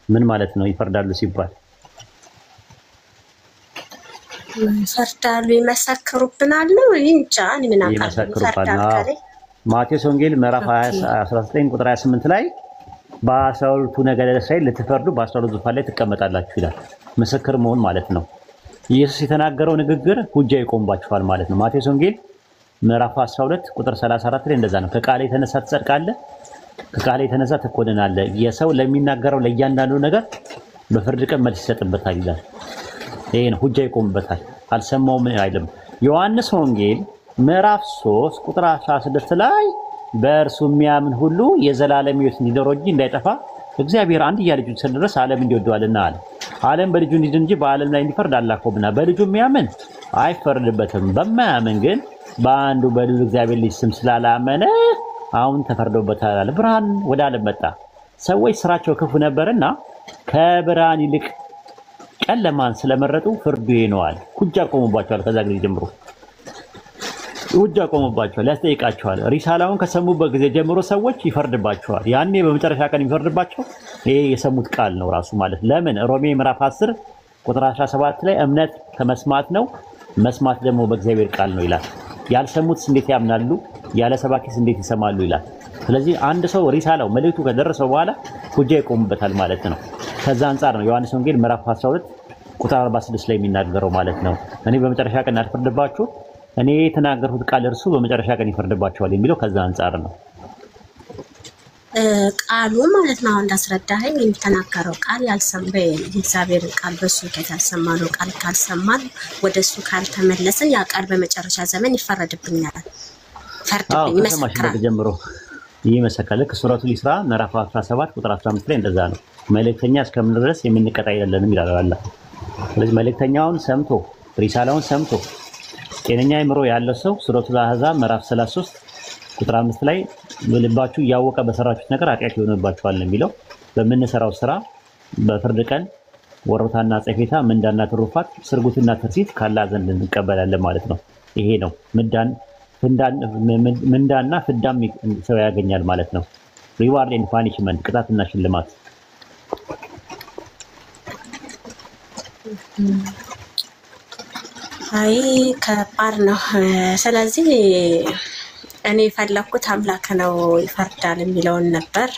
ምን ማለት ነው ይፈርዳሉ ሲባል? ይፈርዳሉ፣ ይመሰክሩብናል ነው እንጃ። እኔ ምን አውቃለሁ። ማቴዎስ ወንጌል ምዕራፍ 19 ቁጥር 28 ላይ በ12ቱ ነገደ እስራኤል ልትፈርዱ በ12 ዙፋን ላይ ትቀመጣላችሁ ይላል። ምስክር መሆን ማለት ነው። ኢየሱስ የተናገረው ንግግር ሁጃ ይቆምባችኋል ማለት ነው። ማቴዎስ ወንጌል ምዕራፍ 12 ቁጥር 34 ላይ እንደዛ ነው። ከቃል የተነሳ ትጸድቃለህ፣ ከቃል የተነሳ ትኮንናለህ። የሰው ለሚናገረው ለእያንዳንዱ ነገር በፍርድ ቀን መልስ ይሰጥበታል ይላል። ይሄን ሁጃ ይቆምበታል። አልሰማውም አይልም። ዮሐንስ ወንጌል ምዕራፍ 3 ቁጥር 16 ላይ በእርሱ የሚያምን ሁሉ የዘላለም ሕይወት እንዲኖረው እንጂ እንዳይጠፋ እግዚአብሔር አንድያ ልጁን ስለደረሰ ዓለም እንዲወደዋልና አለ። ዓለም በልጁ እንዲድን እንጂ በዓለም ላይ እንዲፈርድ አላከውምና በልጁ የሚያምን አይፈርድበትም። በማያምን ግን በአንዱ በልጁ እግዚአብሔር ልጅ ስም ስላላመነ አሁን ተፈርዶበታል አለ። ብርሃን ወደ ዓለም መጣ። ሰዎች ስራቸው ክፉ ነበርና ከብርሃን ይልቅ ጨለማን ስለመረጡ ፍርዱ ይሄ ነው አለ። ሁጃ ቆሞባቸዋል። ከዛ ጊዜ ጀምሮ ሁጃ ቆሞባቸዋል፣ ያስጠይቃቸዋል። ሪሳላውን ከሰሙበት ጊዜ ጀምሮ ሰዎች ይፈርድባቸዋል። ያኔ በመጨረሻ ቀን የሚፈርድባቸው ይሄ የሰሙት ቃል ነው ራሱ ማለት። ለምን ሮሜ ምዕራፍ 10 ቁጥር 17 ላይ እምነት ከመስማት ነው፣ መስማት ደግሞ በእግዚአብሔር ቃል ነው ይላል። ያልሰሙትስ እንዴት ያምናሉ? ያለ ሰባኪስ እንዴት ይሰማሉ ይላል። ስለዚህ አንድ ሰው ሪሳላው መልእክቱ ከደረሰው በኋላ ሁጃ ይቆምበታል ማለት ነው። ከዛ አንፃር ነው ዮሐንስ ወንጌል ምዕራፍ 12 ቁጥር 46 ላይ የሚናገረው ማለት ነው። እኔ በመጨረሻ ቀን አልፈርድባችሁ፣ እኔ የተናገርኩት ቃል እርሱ በመጨረሻ ቀን ይፈርድባቸዋል የሚለው ከዛ አንፃር ነው። ቃሉ ማለት ነው። እንዳስረዳኸኝ የሚተናገረው ቃል ያልሰማ የእግዚአብሔር ቃል በሱ ያልሰማነው ቃል ካልሰማን ወደሱ ካልተመለስን ያ ቃል በመጨረሻ ዘመን ይፈረድብኛል። ፈርድብኝ ይመሰክራል ጀምሮ ይመሰክራል። ልክ ሱረቱል ኢስራ ምዕራፍ 17 ቁጥር 15 ላይ እንደዛ ነው። መልእክተኛ እስከምን ድረስ የምንቀጣ አይደለንም ይላል አላህ። ስለዚህ መልእክተኛውን ሰምቶ ሪሳላውን ሰምቶ ጤነኛ አይምሮ ያለው ሰው ሱረቱል አህዛብ ምዕራፍ 33 ቁጥር 5 ላይ ልባችሁ እያወቀ በሰራችሁት ነገር ኃጢአት ይሆንባችኋል የሚለው በምንሰራው ስራ በፍርድ ቀን ወሮታና ጸፌታ ምንዳና ትሩፋት ስርጉትና ትርሲት ካላህ ዘንድ እንቀበላለን ማለት ነው። ይሄ ነው ምንዳና ፍዳም ሰው ያገኛል ማለት ነው። ሪዋርድ ኤንድ ፓኒሽመንት ቅጣትና ሽልማት። አይ ከባድ ነው። ስለዚህ እኔ የፈለኩት አምላክ ነው ይፈርዳል የሚለውን ነበር።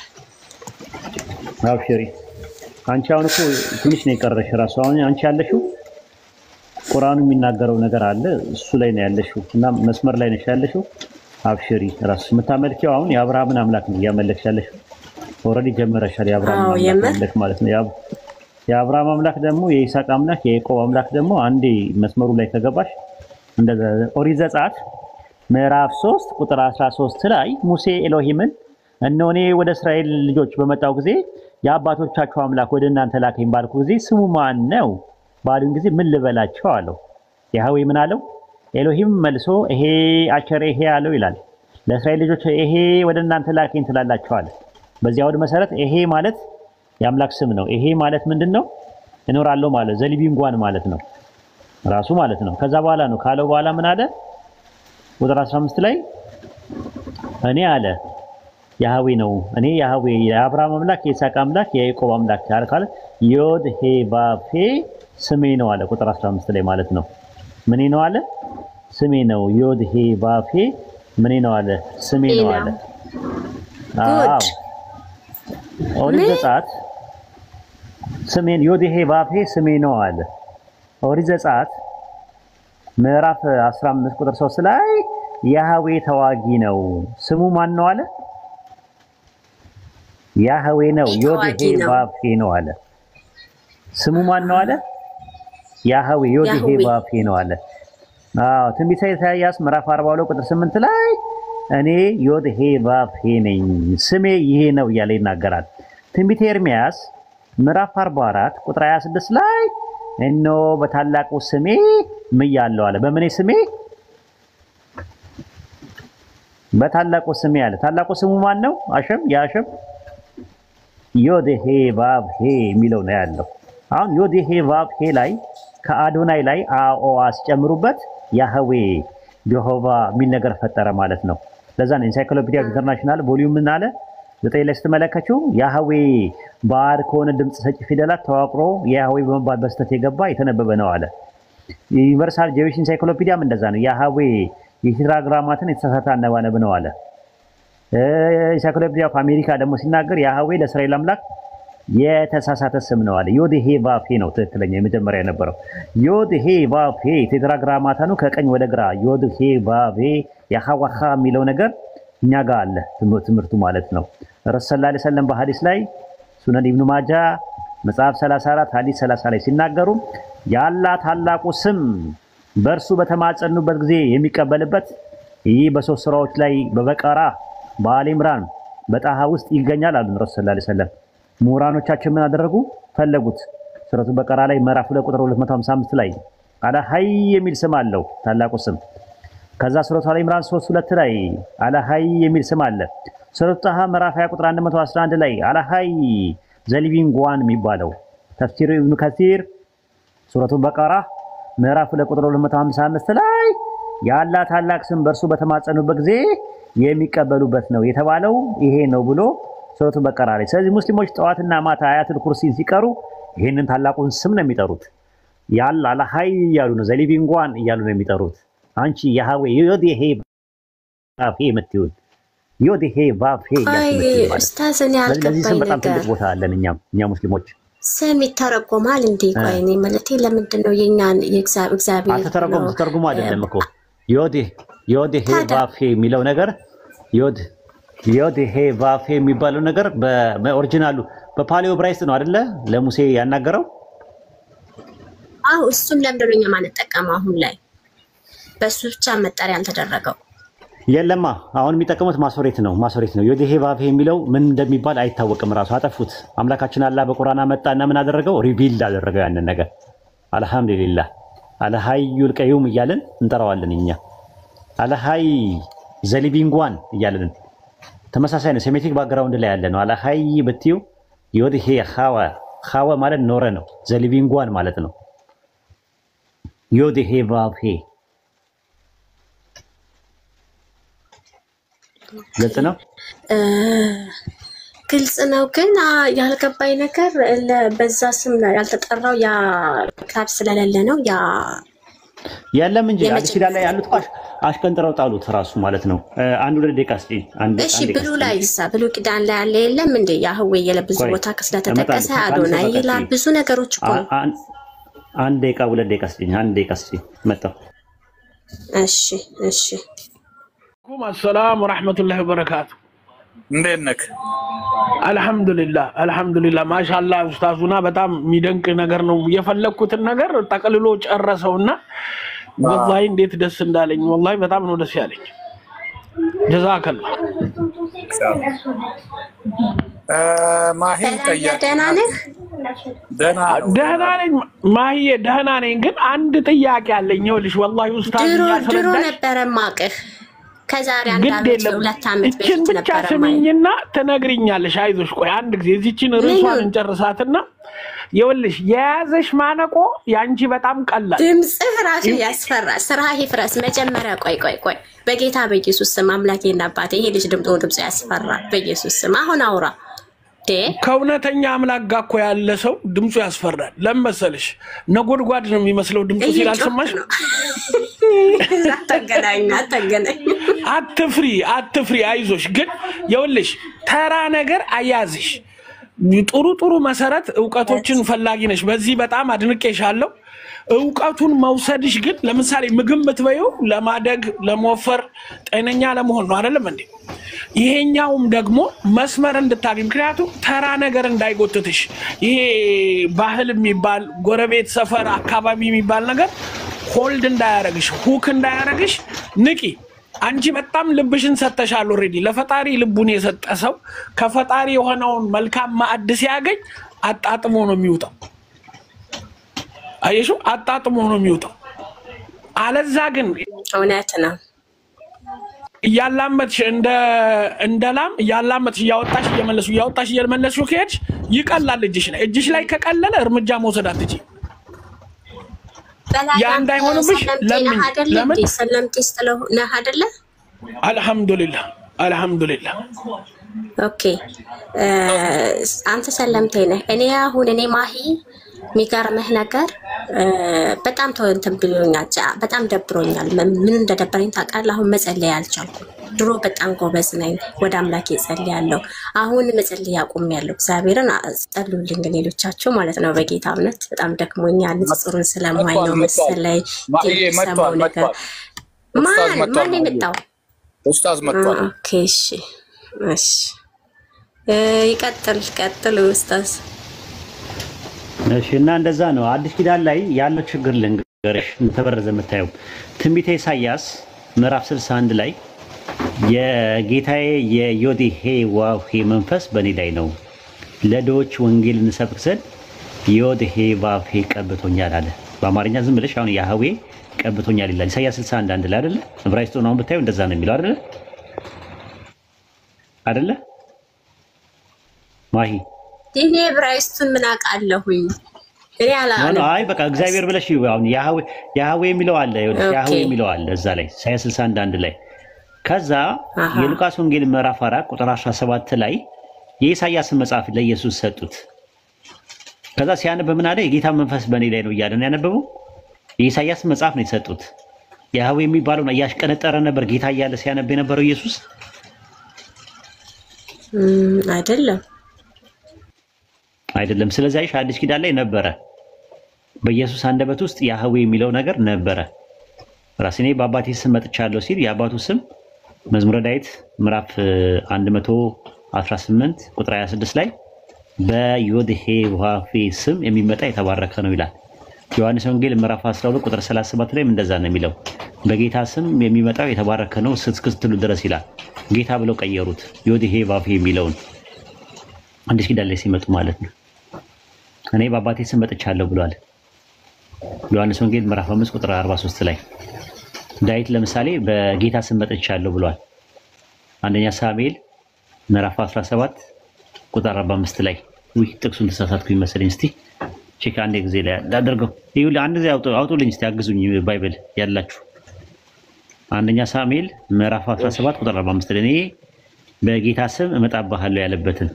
አብሽሪ አንቺ አሁን እኮ ትንሽ ነው የቀረሽ ራሱ አሁን አንቺ ያለሽው ቁርአኑ የሚናገረው ነገር አለ እሱ ላይ ነው ያለሽው እና መስመር ላይ ነሽ ያለሽው። አብሽሪ ራስሽ የምታመልኪው አሁን የአብርሃምን አምላክ ነው እያመለክሽ ያለሽው። ኦልሬዲ ጀመረሻል የአብርሃምን አምላክ ማለት ነው። የአብርሃም አምላክ ደግሞ የይስሐቅ አምላክ የያዕቆብ አምላክ ደግሞ አንዴ መስመሩ ላይ ከገባሽ እንደዛ ኦሪት ዘጸአት ምዕራፍ 3 ቁጥር 13 ላይ ሙሴ ኤሎሂምን እነሆ እኔ ወደ እስራኤል ልጆች በመጣው ጊዜ የአባቶቻቸው አምላክ ወደ እናንተ ላከኝ ባልኩ ጊዜ ስሙ ማን ነው ባሉኝ ጊዜ ምን ልበላቸው አለው። ያህዌ ምን አለው? ኤሎሂም መልሶ ይሄ አቸሬ ይሄ አለው ይላል። ለእስራኤል ልጆች ይሄ ወደ እናንተ ላከኝ ትላላችሁ አለ። በዚያው መሰረት ይሄ ማለት የአምላክ ስም ነው። ይሄ ማለት ምንድነው? እኖራለሁ ማለት ዘሊቢንጓን ማለት ነው ራሱ ማለት ነው። ከዛ በኋላ ነው ካለው በኋላ ምን አለ? ቁጥር 15 ላይ እኔ አለ ያህዌ ነው እኔ ያህዌ የአብርሃም አምላክ የይስሐቅ አምላክ የያዕቆብ አምላክ ያልካለ ዮድ ሄ ቫቭ ሄ ስሜ ነው አለ። ቁጥር 15 ላይ ማለት ነው ምን ነው አለ? ስሜ ነው። ዮድ ሄ ቫቭ ሄ ምን ነው አለ? ስሜ ነው አለ። አዎ ኦሪት ዘጸአት ስሜን ዮድ ሄ ቫቭ ሄ ስሜ ነው አለ። ኦሪት ዘጸአት ምዕራፍ 15 ቁጥር 3 ላይ ያህዌ ተዋጊ ነው ስሙ ማን ነው አለ? ያህዌ ነው። ዮድ ሄ ቫቭ ሄ ነው አለ። ስሙ ማን ነው አለ? ያህዌ ዮድ ሄ ቫቭ ሄ ነው አለ። አዎ ትንቢተ ኢሳይያስ ምዕራፍ 42 ቁጥር 8 ላይ እኔ ዮድ ሄ ቫቭ ሄ ነኝ ስሜ ይሄ ነው እያለ ይናገራል። ትንቢተ ኤርምያስ ምዕራፍ 44 ቁጥር 26 ላይ እነሆ በታላቁ ስሜ ምያለሁ አለ። በምን ስሜ? በታላቁ ስሜ አለ። ታላቁ ስሙ ማን ነው? አሸም ያሸም ዮድ ሄ ቫቭ ሄ የሚለው ነው ያለው። አሁን ዮድ ሄ ቫቭ ሄ ላይ ከአዶናይ ላይ አኦ አስጨምሩበት ያህዌ ጀሆቫ የሚል ነገር ፈጠረ ማለት ነው። ለዛ ነው ኢንሳይክሎፒዲያ ኢንተርናሽናል ቮሊዩም ምን አለ 9 ላይ ስትመለከቱ ያህዌ ባዕድ ከሆነ ድምጽ ሰጪ ፊደላት ተዋቅሮ ያህዌ በመባል በስተት የገባ የተነበበ ነው አለ። ዩኒቨርሳል ጄዊሽ ኢንሳይክሎፒዲያም እንደዛ ነው። ያህዌ የቴትራግራማትን የተሳሳተ አነባነብ ነው አለ። ኢንሳይክሎፒዲያ ኦፍ አሜሪካ ደግሞ ሲናገር ያህዌ ለእስራኤል አምላክ የተሳሳተ ስም ነው አለ። ዮድ ሄ ቫቭ ሄ ነው ትክክለኛ የመጀመሪያ የነበረው። ዮድ ሄ ቫቭ ሄ ቴትራግራማታኑ ከቀኝ ወደ ግራ ዮድ ሄ ቫቭ ሄ ያሃዋሃ የሚለው ነገር እኛ ጋር አለ ትምህርቱ ማለት ነው። ረሱል ሰለላሁ ዐለይሂ ወሰለም በሐዲስ ላይ ሱነን ኢብኑ ማጃ መጽሐፍ 34 ሐዲስ 30 ላይ ሲናገሩ ያላህ ታላቁ ስም በእርሱ በተማጸኑበት ጊዜ የሚቀበልበት ይህ በሶስት ስራዎች ላይ በበቀራ በአሊ ኢምራን በጣሃ ውስጥ ይገኛል አሉ ረሱል ሰለላሁ ዐለይሂ ወሰለም። ምሁራኖቻችን ምን አደረጉ? ፈለጉት። ሱረቱ በቀራ ላይ ምዕራፍ 2 ቁጥር 255 ላይ አላ ሀይ የሚል ስም አለው ታላቁ ስም። ከዛ ሱረቱ አሊ ኢምራን 3:2 ላይ አላ ሀይ የሚል ስም አለ። ሱረቱ ጣሃ ምዕራፍ 20 ቁጥር 111 ላይ አላ ሀይ ዘሊቪንግ ዋን የሚባለው ተፍሲር ኢብኑ ከሲር ሱረቱ በቀራ ምዕራፍ 2 ቁጥር 255 ላይ ያላ ታላቅ ስም በእርሱ በተማጸኑበት ጊዜ የሚቀበሉበት ነው የተባለው ይሄ ነው ብሎ ሱረቱ በቀራ ላይ። ስለዚህ ሙስሊሞች ጠዋትና ማታ አያቱል ኩርሲን ሲቀሩ ይሄንን ታላቁን ስም ነው የሚጠሩት። ያላ አላ ሀይ እያሉ ነው ዘሊቪንግ ዋን እያሉ ነው የሚጠሩት። አንቺ ያህዌ ዮድ ሄ ቫቭ ሄ የምትይውን ዮድ ሄ ቫቭ ሄ አይ ኡስታዝ እኔ አልገባኝ በጣም ነገር ትልቅ ቦታ አለን እኛ ሙስሊሞች። ስም ይተረጎማል እንዴ? ቆይ እኔ ማለቴ ለምንድን ነው የኛን የእግዚአብሔር አልተተረጎም ተተርጉሞ አይደለም እኮ ዮድ ሄ ቫቭ ሄ የሚለው ነገር ዮድ ሄ ቫቭ ሄ የሚባለው ነገር በኦሪጂናሉ በፓሊዮ ብራይስት ነው አይደለ? ለሙሴ ያናገረው። አዎ እሱን ለምንድን ነው እኛ ማንጠቀመው አሁን ላይ? በሱ ብቻ መጠሪያ ያልተደረገው የለማ። አሁን የሚጠቀሙት ማሶሬት ነው። ዮድ ሄ ቫቭ ሄ የሚለው ምን እንደሚባል አይታወቅም። ራሱ አጠፉት። አምላካችን አላህ በቁርአን አመጣና ምን አደረገው? ሪቪል አደረገው ያንን ነገር። አልሐምዱሊላህ አልሐዩል ቀዩም እያልን እንጠራዋለን እኛ። አልሐይ ዘሊቢንጓን እያልን ተመሳሳይ ነው። ሴሜቲክ ባክግራውንድ ላይ ያለ ነው። አልሐይ ብትዩ ዮድሄ ኻዋ ማለት ኖረ ነው። ዘሊቢንጓን ማለት ነው። ዮድሄ ቫፌ ግልጽ ነው። ግልጽ ነው። ግን ያልገባኝ ነገር በዛ ስም ያልተጠራው ያ ክታብ ስለሌለ ነው። ያ ያለም እንጂ አዲስ ኪዳን ላይ ያሉት አሽቀንጥረው ጣሉት ራሱ ማለት ነው። አንድ ወደ ደቂቃ እስቲ እሺ ብሉ ላይ ብሉ ኪዳን ላይ ያለ የለም እንዴ? ያህዌ የለብዙ ቦታ ስለተጠቀሰ አዶናይ ይላል ብዙ ነገሮች እኮ። አንድ ደቂቃ ሁለት ደቂቃ እስቲ አንድ ደቂቃ እስቲ መጣው። እሺ አሰላሙ ወራህመቱላሂ ወበረካቱ። እንዴት ነህ? አልሐምዱሊላህ ማሻአላህ። ኡስታዙና በጣም የሚደንቅ ነገር ነው። የፈለኩትን ነገር ጠቅልሎ ጨረሰውና ወላሂ እንዴት ደስ እንዳለኝ ወላሂ በጣም ነው ደስ ያለኝ። ጀዛከላህ። ማሂ ጠያቂ ደህና ነህ? ደህና ነኝ ማሂዬ፣ ደህና ነኝ። ግን አንድ ጥያቄ አለኝ። ይኸውልሽ ወላሂ ኡስታዝ ድሮ ነበረ ማቅህ ከዛሬ አንድ አመት 2 አመት በፊት ነበር። ብቻ ስሚኝና ትነግሪኛለሽ። አይዞሽ ቆይ አንድ ጊዜ እዚችን ርዕሷን እንጨርሳትና ይኸውልሽ የያዘሽ ማነቆ ያንቺ በጣም ቀላል። ድምጽህ ራሱ ያስፈራ። ስራህ ይፍረስ። መጀመሪያ ቆይ በጌታ በኢየሱስ ስም አምላኬና አባቴ ይሄ ልጅ ድምጽ ያስፈራ። በኢየሱስ ስም አሁን አውራ። ከእውነተኛ አምላክ ጋር እኮ ያለ ሰው ድምፁ ያስፈራል። ለምሳሌሽ ነጎድጓድ ነው የሚመስለው ድምፁ ሲል አልሰማሽ? አትገናኝ። አትፍሪ አይዞሽ። ግን ይኸውልሽ ተራ ነገር አያዝሽ። ጥሩ መሰረት ዕውቀቶችን ፈላጊ ነሽ። በዚህ በጣም አድንቄሻለሁ። ዕውቀቱን መውሰድሽ ግን ለምሳሌ ምግብ የምትበይው ለማደግ ለመወፈር ጤነኛ ለመሆን ነው አይደለም እንዴ? ይሄኛውም ደግሞ መስመር እንድታገኝ ምክንያቱም ተራ ነገር እንዳይጎትትሽ ይሄ ባህል የሚባል ጎረቤት ሰፈር አካባቢ የሚባል ነገር ሆልድ እንዳያረግሽ ሁክ እንዳያረግሽ ንቂ። አንቺ በጣም ልብሽን ሰተሻል። ኦሬዲ ለፈጣሪ ልቡን የሰጠ ሰው ከፈጣሪ የሆነውን መልካም ማዕድ ሲያገኝ አጣጥሞ ነው የሚወጣው። አይሹ አጣጥሞ ነው የሚወጣው። አለዛ ግን እውነት ነው ያላመጥሽ እንደ ላም ያላመጥሽ ያወጣሽ እየመለስሽ ከሄድሽ ይቀላል። እጅሽ ላይ ከቀለለ እርምጃ መውሰድ አትችይ። ያ እንዳይሆንብሽ ለምን ሰለምቲ ስለሆነህ አይደለ? አልሐምዱሊላህ ኦኬ አንተ ሰለምቴ ነህ። እኔ ማሂ የሚገርምህ ነገር በጣም እንትን ብሎኛል። በጣም ደብሮኛል። ምን እንደደበረኝ ታውቃለህ? አሁን መጸለይ አልቻልኩም። ድሮ በጣም ጎበዝ ነኝ፣ ወደ አምላኬ ጸልያለሁ። አሁን መጸለይ አቁሜያለሁ። እግዚአብሔርን ጸልዩልኝ ሌሎቻችሁ ማለት ነው። በጌታ እምነት በጣም ደክሞኛል። ንጹርን ስለማይ ነው መሰለኝ ሰማው ነገር ማን የመጣው ኡስታዝ መጥቷል። ኦኬ እሺ ይቀጥል ኡስታዝ። እሺ እና እንደዛ ነው። አዲስ ኪዳን ላይ ያለው ችግር ልንገርሽ ተበረዘ የምታየው ትንቢተ ኢሳይያስ ምዕራፍ 61 ላይ የጌታዬ የዮዲሄ ዋሄ መንፈስ በእኔ ላይ ነው፣ ለድሆች ወንጌል እንሰብክ ዘንድ ዮዲሄ ዋሄ ቀብቶኛል አለ። በአማርኛ ዝም ብለሽ አሁን ያህዌ ቀብቶኛል ይላል ኢሳይያስ 61 ላይ አይደለ? ዕብራይስጡን አሁን ብታዩ እንደዛ ነው የሚለው አይደለ? ማሂ እኔ ዕብራይስጡን ምን አውቃለሁኝ? እኔ አላውቅም። አይ በቃ እግዚአብሔር ብለሽ አሁን ያህዌ የሚለው አለ። ያህዌ የሚለው አለ እዛ ላይ ኢሳይያስ 61 ላይ። ከዛ የሉቃስ ወንጌል ምዕራፍ 4 ቁጥር 17 ላይ የኢሳይያስን መጽሐፍ ለኢየሱስ ሰጡት። ከዛ ሲያነብ ምን አለ? የጌታ መንፈስ በእኔ ላይ ነው እያለ ነው ያነበበው። የኢሳይያስን መጽሐፍ ነው የሰጡት። ያህዌ የሚባለውን እያሽቀነጠረ ነበር ጌታ እያለ ሲያነብ የነበረው ኢየሱስ አይደለም። ስለዚህ አዲስ ኪዳን ላይ ነበረ፣ በኢየሱስ አንደበት ውስጥ ያህዌ የሚለው ነገር ነበረ። ራስኔ በአባቴ ስም መጥቻለሁ ሲል የአባቱ ስም መዝሙረ ዳዊት ምዕራፍ 118 ቁጥር 26 ላይ በዮድሄ ዋሄ ስም የሚመጣ የተባረከ ነው ይላል። ዮሐንስ ወንጌል ምዕራፍ 12 ቁጥር 37 ላይ እንደዛ ነው የሚለው። በጌታ ስም የሚመጣው የተባረከ ነው እስክትሉ ድረስ ይላል። ጌታ ብለው ቀየሩት ዮድሄ ዋሄ የሚለውን አዲስ ኪዳን ላይ ሲመጡ ማለት ነው። እኔ በአባቴ ስም መጥቻለሁ ብሏል። ዮሐንስ ወንጌል ምዕራፍ 5 ቁጥር 43 ላይ ዳዊት ለምሳሌ በጌታ ስም መጥቻለሁ ብሏል። አንደኛ ሳሙኤል ምዕራፍ 17 ቁጥር 45 ላይ ጥቅሱን ተሳሳትኩኝ መሰለኝ። እስቲ ቼክ አንድ ጊዜ ላይ አድርገው ይሁን አንድ ጊዜ አውጡልኝ እስቲ አግዙኝ ባይብል ያላችሁ። አንደኛ ሳሙኤል ምዕራፍ 17 ቁጥር 45 ላይ እኔ በጌታ ስም እመጣብሃለሁ ያለበትን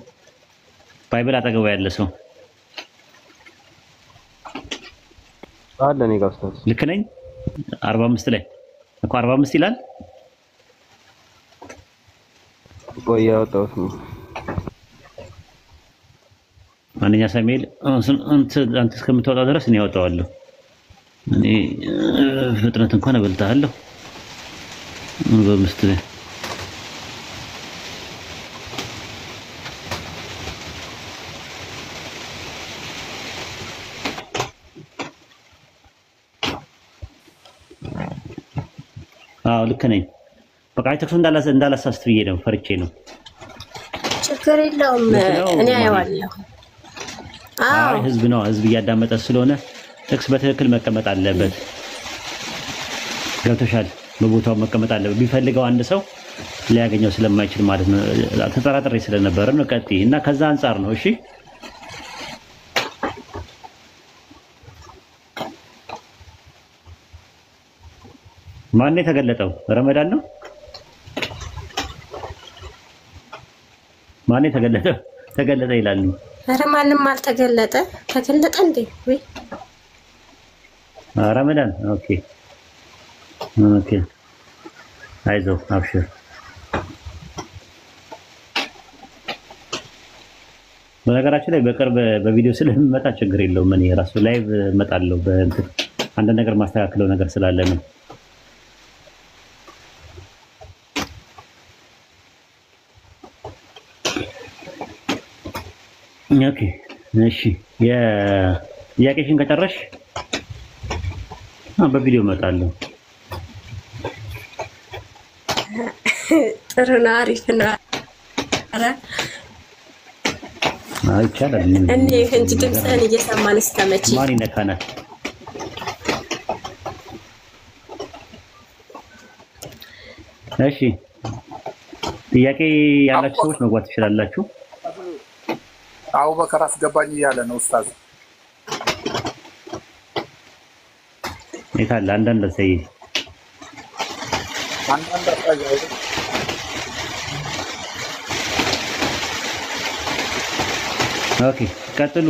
ባይብል አጠገቡ ያለ ሰው አለ እኔ ጋር ኡስታዝ ልክ ነኝ? 45 ላይ እኮ 45 ይላል። ቆይ ያወጣሁት ነው። አንደኛ ሳሙኤል አንተ እስከምትወጣ ድረስ እኔ ያወጣዋለሁ። እኔ ፍጥነት እንኳን እበልጣለሁ። በምስት ላይ ልክ ነኝ። በቃ አይተክሱ እንዳላሳስት ብዬ ነው ፈርቼ ነው። ችግር የለውም እኔ አየዋለሁ። አይ ህዝብ ነው ህዝብ እያዳመጠ ስለሆነ ጥቅስ በትክክል መቀመጥ አለበት። ገብቶሻል? በቦታው መቀመጥ አለበት። ቢፈልገው አንድ ሰው ሊያገኘው ስለማይችል ማለት ነው። ተጠራጥሬ ስለነበረ ነው። ቀጥይ እና ከዛ አንፃር ነው። እሺ ማን ነው የተገለጠው? ረመዳን ነው። ማን ነው የተገለጠው? ተገለጠ ይላሉ። ኧረ ማንም አልተገለጠ። ተገለጠ እንዴ? ወይ ረመዳን። ኦኬ ኦኬ፣ አይዞህ አብሽር። በነገራችን ላይ በቅርብ በቪዲዮ ስለምመጣ ችግር የለውም። እኔ ራሱ ላይቭ እመጣለሁ። በእንትን አንድ ነገር ማስተካከለው ነገር ስላለ ነው። ኦኬ እሺ፣ የጥያቄሽን ከጨረሽ በቪዲዮ እመጣለሁ። ጥሩ ነው፣ አሪፍ ነው። ኧረ ይቻላል። እኔ እንጂ ድምፅህን እየሰማን እስከ መቼ ማን ይነካናል? እሺ ጥያቄ ያላችሁ ሰዎች መግባት ትችላላችሁ። አቡበከር አስገባኝ እያለ ነው ኡስታዝ። ይታል አንዳንድ ሰይ ኦኬ ቀጥሉ።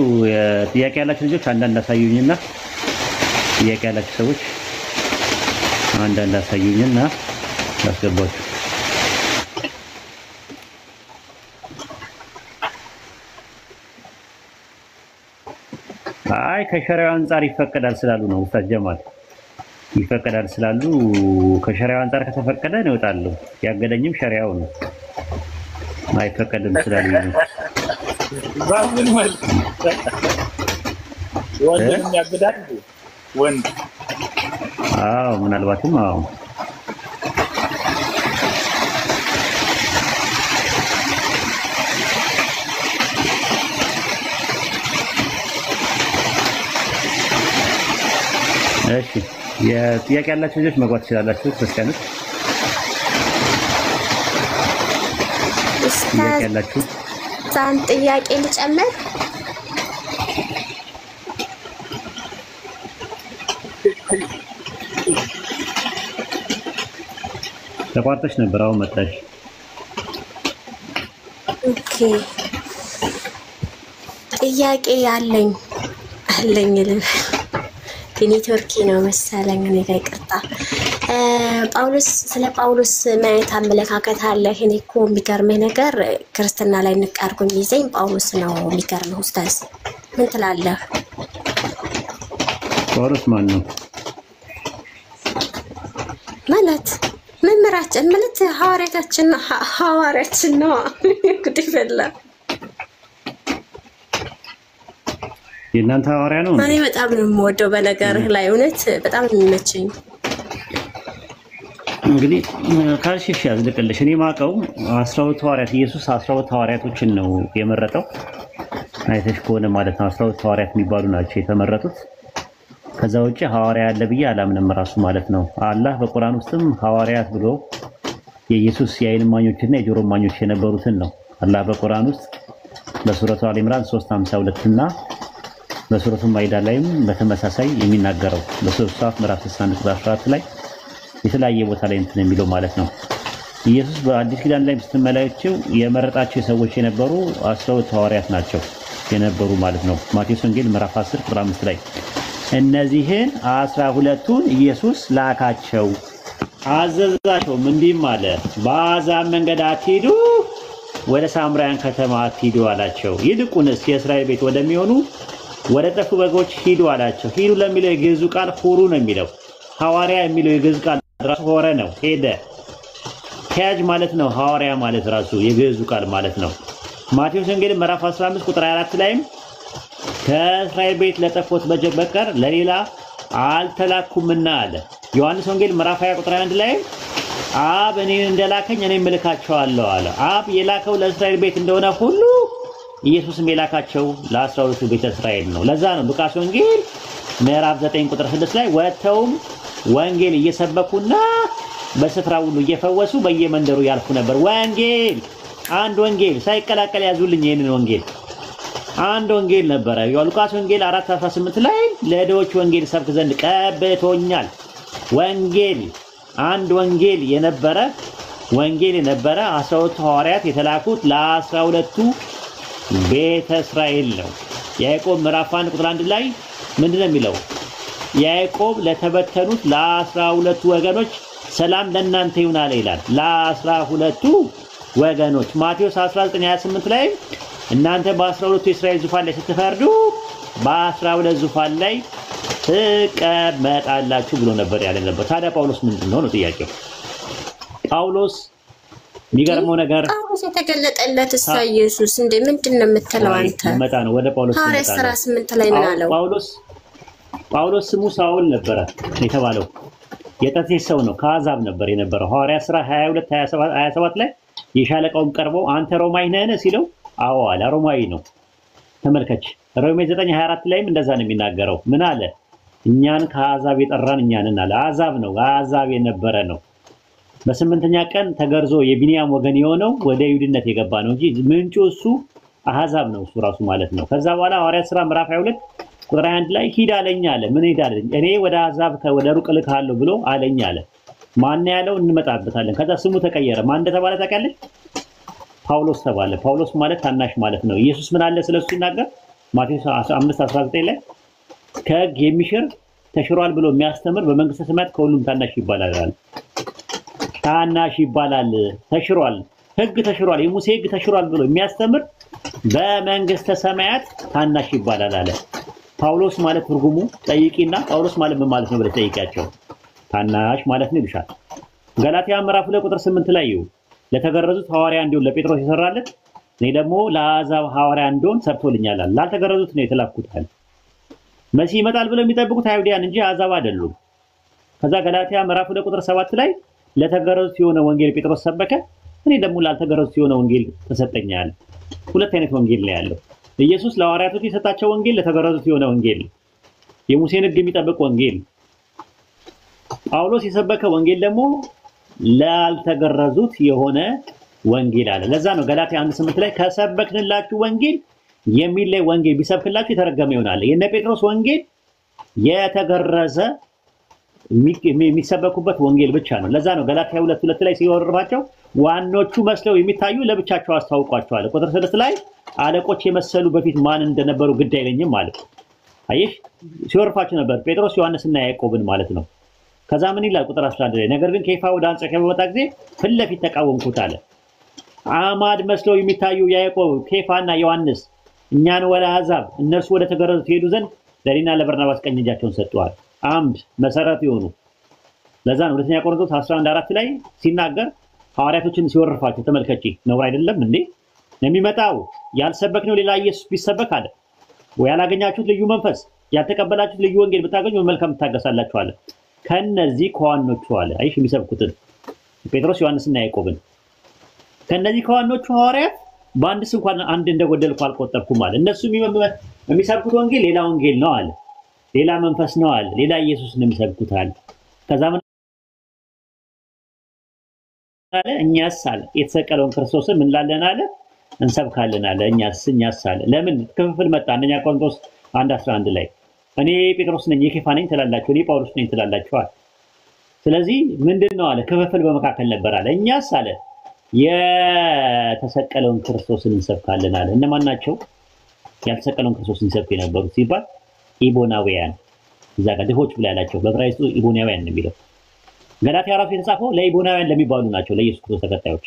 ጥያቄ ያላችሁ ልጆች አንዳንድ አሳዩኝና ጥያቄ ያላችሁ ሰዎች አንዳንድ አሳዩኝና አስገባችሁ። አይ ከሸሪዓው አንፃር ይፈቀዳል ስላሉ ነው ኡስታዝ ጀማል። ይፈቀዳል ስላሉ ከሸሪዓው አንፃር ከተፈቀደ ነው እወጣለሁ። ያገደኝም ሸሪዓው ነው። አይፈቀድም ስላሉ ነው። ባምን ማለት ወንድም ያገዳል ወንድ። አዎ ምናልባትም አዎ እሺ የጥያቄ ያላችሁ ልጆች መግባት ትችላላችሁ። ክርስቲያኖች ጥያቄ ያላችሁ አንድ ጥያቄ ልጨምር። ተቋርጠሽ ነበር፣ አሁን መጣሽ። ኦኬ ጥያቄ አለኝ የኔትወርክ ነው መሰለኝ። እኔ ጋር ይቅርታ። ጳውሎስ ስለ ጳውሎስ ምን አይነት አመለካከት አለ? እኔ እኮ የሚገርመኝ ነገር ክርስትና ላይ ንቃርጉኝ ይዘኝ ጳውሎስ ነው የሚገርመው። ኡስታዝ ምን ትላለህ? ጳውሎስ ማን ነው ማለት? መምህራችን ማለት ሐዋርያችን ነው። ጉድ ይፈላ። የእናንተ ሐዋርያ ነው? እኔ በጣም ነው የምወደው በነገርህ ላይ እውነት በጣም የሚመቸኝ። እንግዲህ ካልሽሽ ያዝልቅልሽ። እኔ ማቀው 12 ሐዋርያት ኢየሱስ 12 ሐዋርያቶችን ነው የመረጠው። አይተሽ ከሆነ ማለት ነው 12 ሐዋርያት የሚባሉ ናቸው የተመረጡት። ከዛ ውጪ ሐዋርያ አለ ብዬ አላምንም ራሱ ማለት ነው። አላህ በቁርአን ውስጥም ሐዋርያት ብሎ የኢየሱስ የዓይን እማኞችና የጆሮ እማኞች የነበሩትን ነው አላህ በቁርአን ውስጥ በሱረቱ አሊ ኢምራን 3:52 እና በሱረቱ ማይዳ ላይም በተመሳሳይ የሚናገረው በሱረቱ ሷፍ ምዕራፍ 61 ላይ የተለያየ ቦታ ላይ እንትን የሚለው ማለት ነው። ኢየሱስ በአዲስ ኪዳን ላይ ስትመለከቱ የመረጣቸው ሰዎች የነበሩ 12 ሐዋርያት ናቸው የነበሩ ማለት ነው። ማቴዎስ ወንጌል ምዕራፍ 10 ቁጥር 5 ላይ እነዚህን 12ቱን ኢየሱስ ላካቸው አዘዛቸው። እንዲህም አለ በአሕዛብ መንገድ አትሂዱ፣ ወደ ሳምራውያን ከተማ አትሂዱ አላቸው። ይልቁንስ የእስራኤል ቤት ወደሚሆኑ ወደ ጠፉ በጎች ሂዱ አላቸው። ሂዱ ለሚለው የግዕዙ ቃል ሁሩ ነው የሚለው። ሐዋርያ የሚለው የግዕዝ ቃል ራሱ ሆረ ነው፣ ሄደ። ሄጅ ማለት ነው ሐዋርያ ማለት ራሱ የግዕዙ ቃል ማለት ነው። ማቴዎስ ወንጌል ምዕራፍ 15 ቁጥር 4 ላይም ከእስራኤል ቤት ለጠፉት በጎች በቀር ለሌላ አልተላኩምና አለ። ዮሐንስ ወንጌል ምዕራፍ 20 ቁጥር 1 ላይ አብ እኔን እንደላከኝ እኔም እልካቸዋለሁ አለ። አብ የላከው ለእስራኤል ቤት እንደሆነ ሁሉ ኢየሱስም የላካቸው ለ12ቱ ቤተ እስራኤል ነው። ለዛ ነው ሉቃስ ወንጌል ምዕራፍ 9 ቁጥር 6 ላይ ወጥተውም ወንጌል እየሰበኩና በስፍራው ሁሉ እየፈወሱ በየመንደሩ ያልፉ ነበር። ወንጌል አንድ ወንጌል ሳይቀላቀል ያዙልኝ ይሄንን ወንጌል አንድ ወንጌል ነበረ። ሉቃስ ወንጌል 4:18 ላይ ለድሆች ወንጌል ሰብክ ዘንድ ቀብቶኛል። ወንጌል አንድ ወንጌል የነበረ 12 ሐዋርያት የተላኩት ለ12ቱ ቤተ እስራኤል ነው። ያዕቆብ ምዕራፍ 1 ቁጥር 1 ላይ ምንድነው የሚለው? ያዕቆብ ለተበተኑት ለ12ቱ ወገኖች ሰላም ለእናንተ ይሁን አለ ይላል። ለ12ቱ ወገኖች። ማቴዎስ 19:28 ላይ እናንተ በ12ቱ የእስራኤል ዙፋን ላይ ስትፈርዱ በ12 ዙፋን ላይ ትቀመጣላችሁ ብሎ ነበር ያለ ነበር። ታዲያ ጳውሎስ ምንድነው ነው ጥያቄው? ጳውሎስ የሚገርመው ነገር ጳውሎስ የተገለጠለት እሳ ኢየሱስ እንደ ምንድነው የምትለው አንተ? መጣ ነው ወደ ጳውሎስ መጣ ነው። ሐዋርያት ሥራ 8 ላይ ምን አለው? ጳውሎስ ስሙ ሳውል ነበረ የተባለው የጠርሴስ ሰው ነው። ከአሕዛብ ነበር የነበረው። ሐዋርያት ሥራ 22:27 ላይ የሻለቃውም ቀርበው አንተ ሮማይ ነህን ሲለው አዎ አለ። ሮማይ ነው። ተመልከች ሮሜ 9:24 ላይም እንደዛ ነው የሚናገረው። ምን አለ? እኛን ከአሕዛብ የጠራን እኛንን አለ። አሕዛብ ነው፣ አሕዛብ የነበረ ነው። በስምንተኛ ቀን ተገርዞ የቢንያም ወገን የሆነው ወደ ይሁድነት የገባ ነው እንጂ ምንጩ እሱ አሕዛብ ነው እሱ ራሱ ማለት ነው። ከዛ በኋላ ሐዋርያት ሥራ ምዕራፍ 22 ቁጥር 1 ላይ ሂድ አለኝ አለ። ምን ሂድ አለኝ? እኔ ወደ አሕዛብ ወደ ሩቅ ልክሃለሁ ብሎ አለኝ አለ። ማን ያለው እንመጣበታለን። ከዛ ስሙ ተቀየረ። ማን እንደተባለ ታውቃለች? ጳውሎስ ተባለ። ጳውሎስ ማለት ታናሽ ማለት ነው። ኢየሱስ ምን አለ ስለሱ ሲናገር ማቴዎስ 5:19 ላይ ከሕግ የሚሽር ተሽሯል ብሎ የሚያስተምር በመንግስተ ሰማያት ከሁሉም ታናሽ ይባላል አለ። ታናሽ ይባላል። ተሽሯል፣ ሕግ ተሽሯል፣ የሙሴ ሕግ ተሽሯል ብሎ የሚያስተምር በመንግስተ ሰማያት ታናሽ ይባላል አለ። ጳውሎስ ማለት ትርጉሙ ጠይቂና ጳውሎስ ማለት ምን ማለት ነው ብለህ ጠይቂያቸው። ታናሽ ማለት ነው ይልሻል። ገላትያ ምዕራፍ 2 ቁጥር 8 ላይ ይኸው ለተገረዙት ሐዋርያ እንዲሆን ለጴጥሮስ የሰራለት እኔ ደግሞ ለአሕዛብ ሐዋርያ እንዲሆን ሰርቶልኛል አለ። ላልተገረዙት ነው የተላኩት አለ። መሲህ ይመጣል ብለው የሚጠብቁት አይሁዳውያን እንጂ አሕዛብ አይደሉም። ከዛ ገላትያ ምዕራፍ 2 ቁጥር 7 ላይ ለተገረዙት የሆነ ወንጌል ጴጥሮስ ሰበከ፣ እኔ ደግሞ ላልተገረዙት የሆነ ወንጌል ተሰጠኛል። ሁለት አይነት ወንጌል ነው ያለው። ኢየሱስ ለሐዋርያቶች የሰጣቸው ወንጌል ለተገረዙት የሆነ ወንጌል፣ የሙሴን ሕግ የሚጠብቅ ወንጌል። ጳውሎስ የሰበከ ወንጌል ደግሞ ላልተገረዙት የሆነ ወንጌል አለ። ለዛ ነው ገላትያ 1:8 ላይ ከሰበክንላችሁ ወንጌል የሚለይ ወንጌል ቢሰብክላችሁ የተረገመ ይሆናል። የነ ጴጥሮስ ወንጌል የተገረዘ የሚሰበኩበት ወንጌል ብቻ ነው። ለዛ ነው ገላትያ 2:2 ላይ ሲወርባቸው ዋኖቹ መስለው የሚታዩ ለብቻቸው አስተዋውቋቸዋል። ቁጥር 6 ላይ አለቆች የመሰሉ በፊት ማን እንደነበሩ ግድ አይለኝም ማለት አየሽ፣ ሲወርፋቸው ነበር ጴጥሮስ፣ ዮሐንስና ያዕቆብን ማለት ነው። ከዛ ምን ይላል ቁጥር 11 ላይ ነገር ግን ኬፋ ወደ አንጾኪያ በመጣ ጊዜ ፊት ለፊት ተቃወምኩት አለ። አማድ መስለው የሚታዩ ያዕቆብ፣ ኬፋና ዮሐንስ እኛን ወደ አሕዛብ እነርሱ ወደ ተገረዙት ሄዱ ዘንድ ለእኔና ለበርናባስ ቀኝ እጃቸውን ሰጥተዋል። አምድ መሰረት የሆኑ ለዛ ነው ሁለተኛ ቆሮንቶስ 11:4 ላይ ሲናገር ሐዋርያቶችን ሲወርፋቸው ተመልከቺ፣ ነውር አይደለም እንዴ የሚመጣው ያልሰበክነው ሌላ ኢየሱስ ቢሰበክ አለ ወይ ያላገኛችሁት ልዩ መንፈስ ያልተቀበላችሁት ልዩ ወንጌል ብታገኙ መልካም ታገሳላችሁ አለ። ከነዚህ ከዋኖቹ አለ አይሽ የሚሰብኩትን ጴጥሮስ፣ ዮሐንስና ያዕቆብን ከነዚህ ከዋኖቹ ሐዋርያት በአንድስ እንኳን አንድ እንደጎደልኩ አልቆጠርኩም አለ። እነሱ የሚሰብኩት ወንጌል ሌላ ወንጌል ነው አለ። ሌላ መንፈስ ነው አለ። ሌላ ኢየሱስ ነው የሚሰብኩታል። ከዛ ምን አለ? እኛስ አለ የተሰቀለውን ክርስቶስን ምን ላለን አለ እንሰብካለን አለ። እኛስ አለ። ለምን ክፍፍል መጣ? አንደኛ ቆሮንቶስ 1:11 ላይ እኔ ጴጥሮስ ነኝ የኬፋ ነኝ ትላላችሁ፣ እኔ ጳውሎስ ነኝ ትላላችሁ አለ። ስለዚህ ምንድነው አለ? ክፍፍል በመካከል ነበር አለ። እኛስ አለ የተሰቀለውን ክርስቶስን እንሰብካለን አለ። እነማን ናቸው ያልተሰቀለውን ክርስቶስን እንሰብክ የነበሩት ሲባል ኢቦናውያን፣ እዛ ጋር ድሆች ብላ ያላቸው በዕብራይስጡ ኢቦናውያን ነው የሚለው። ገላትያ ራሱ የተጻፈው ለኢቦናውያን ለሚባሉ ናቸው፣ ለኢየሱስ ክርስቶስ ተከታዮች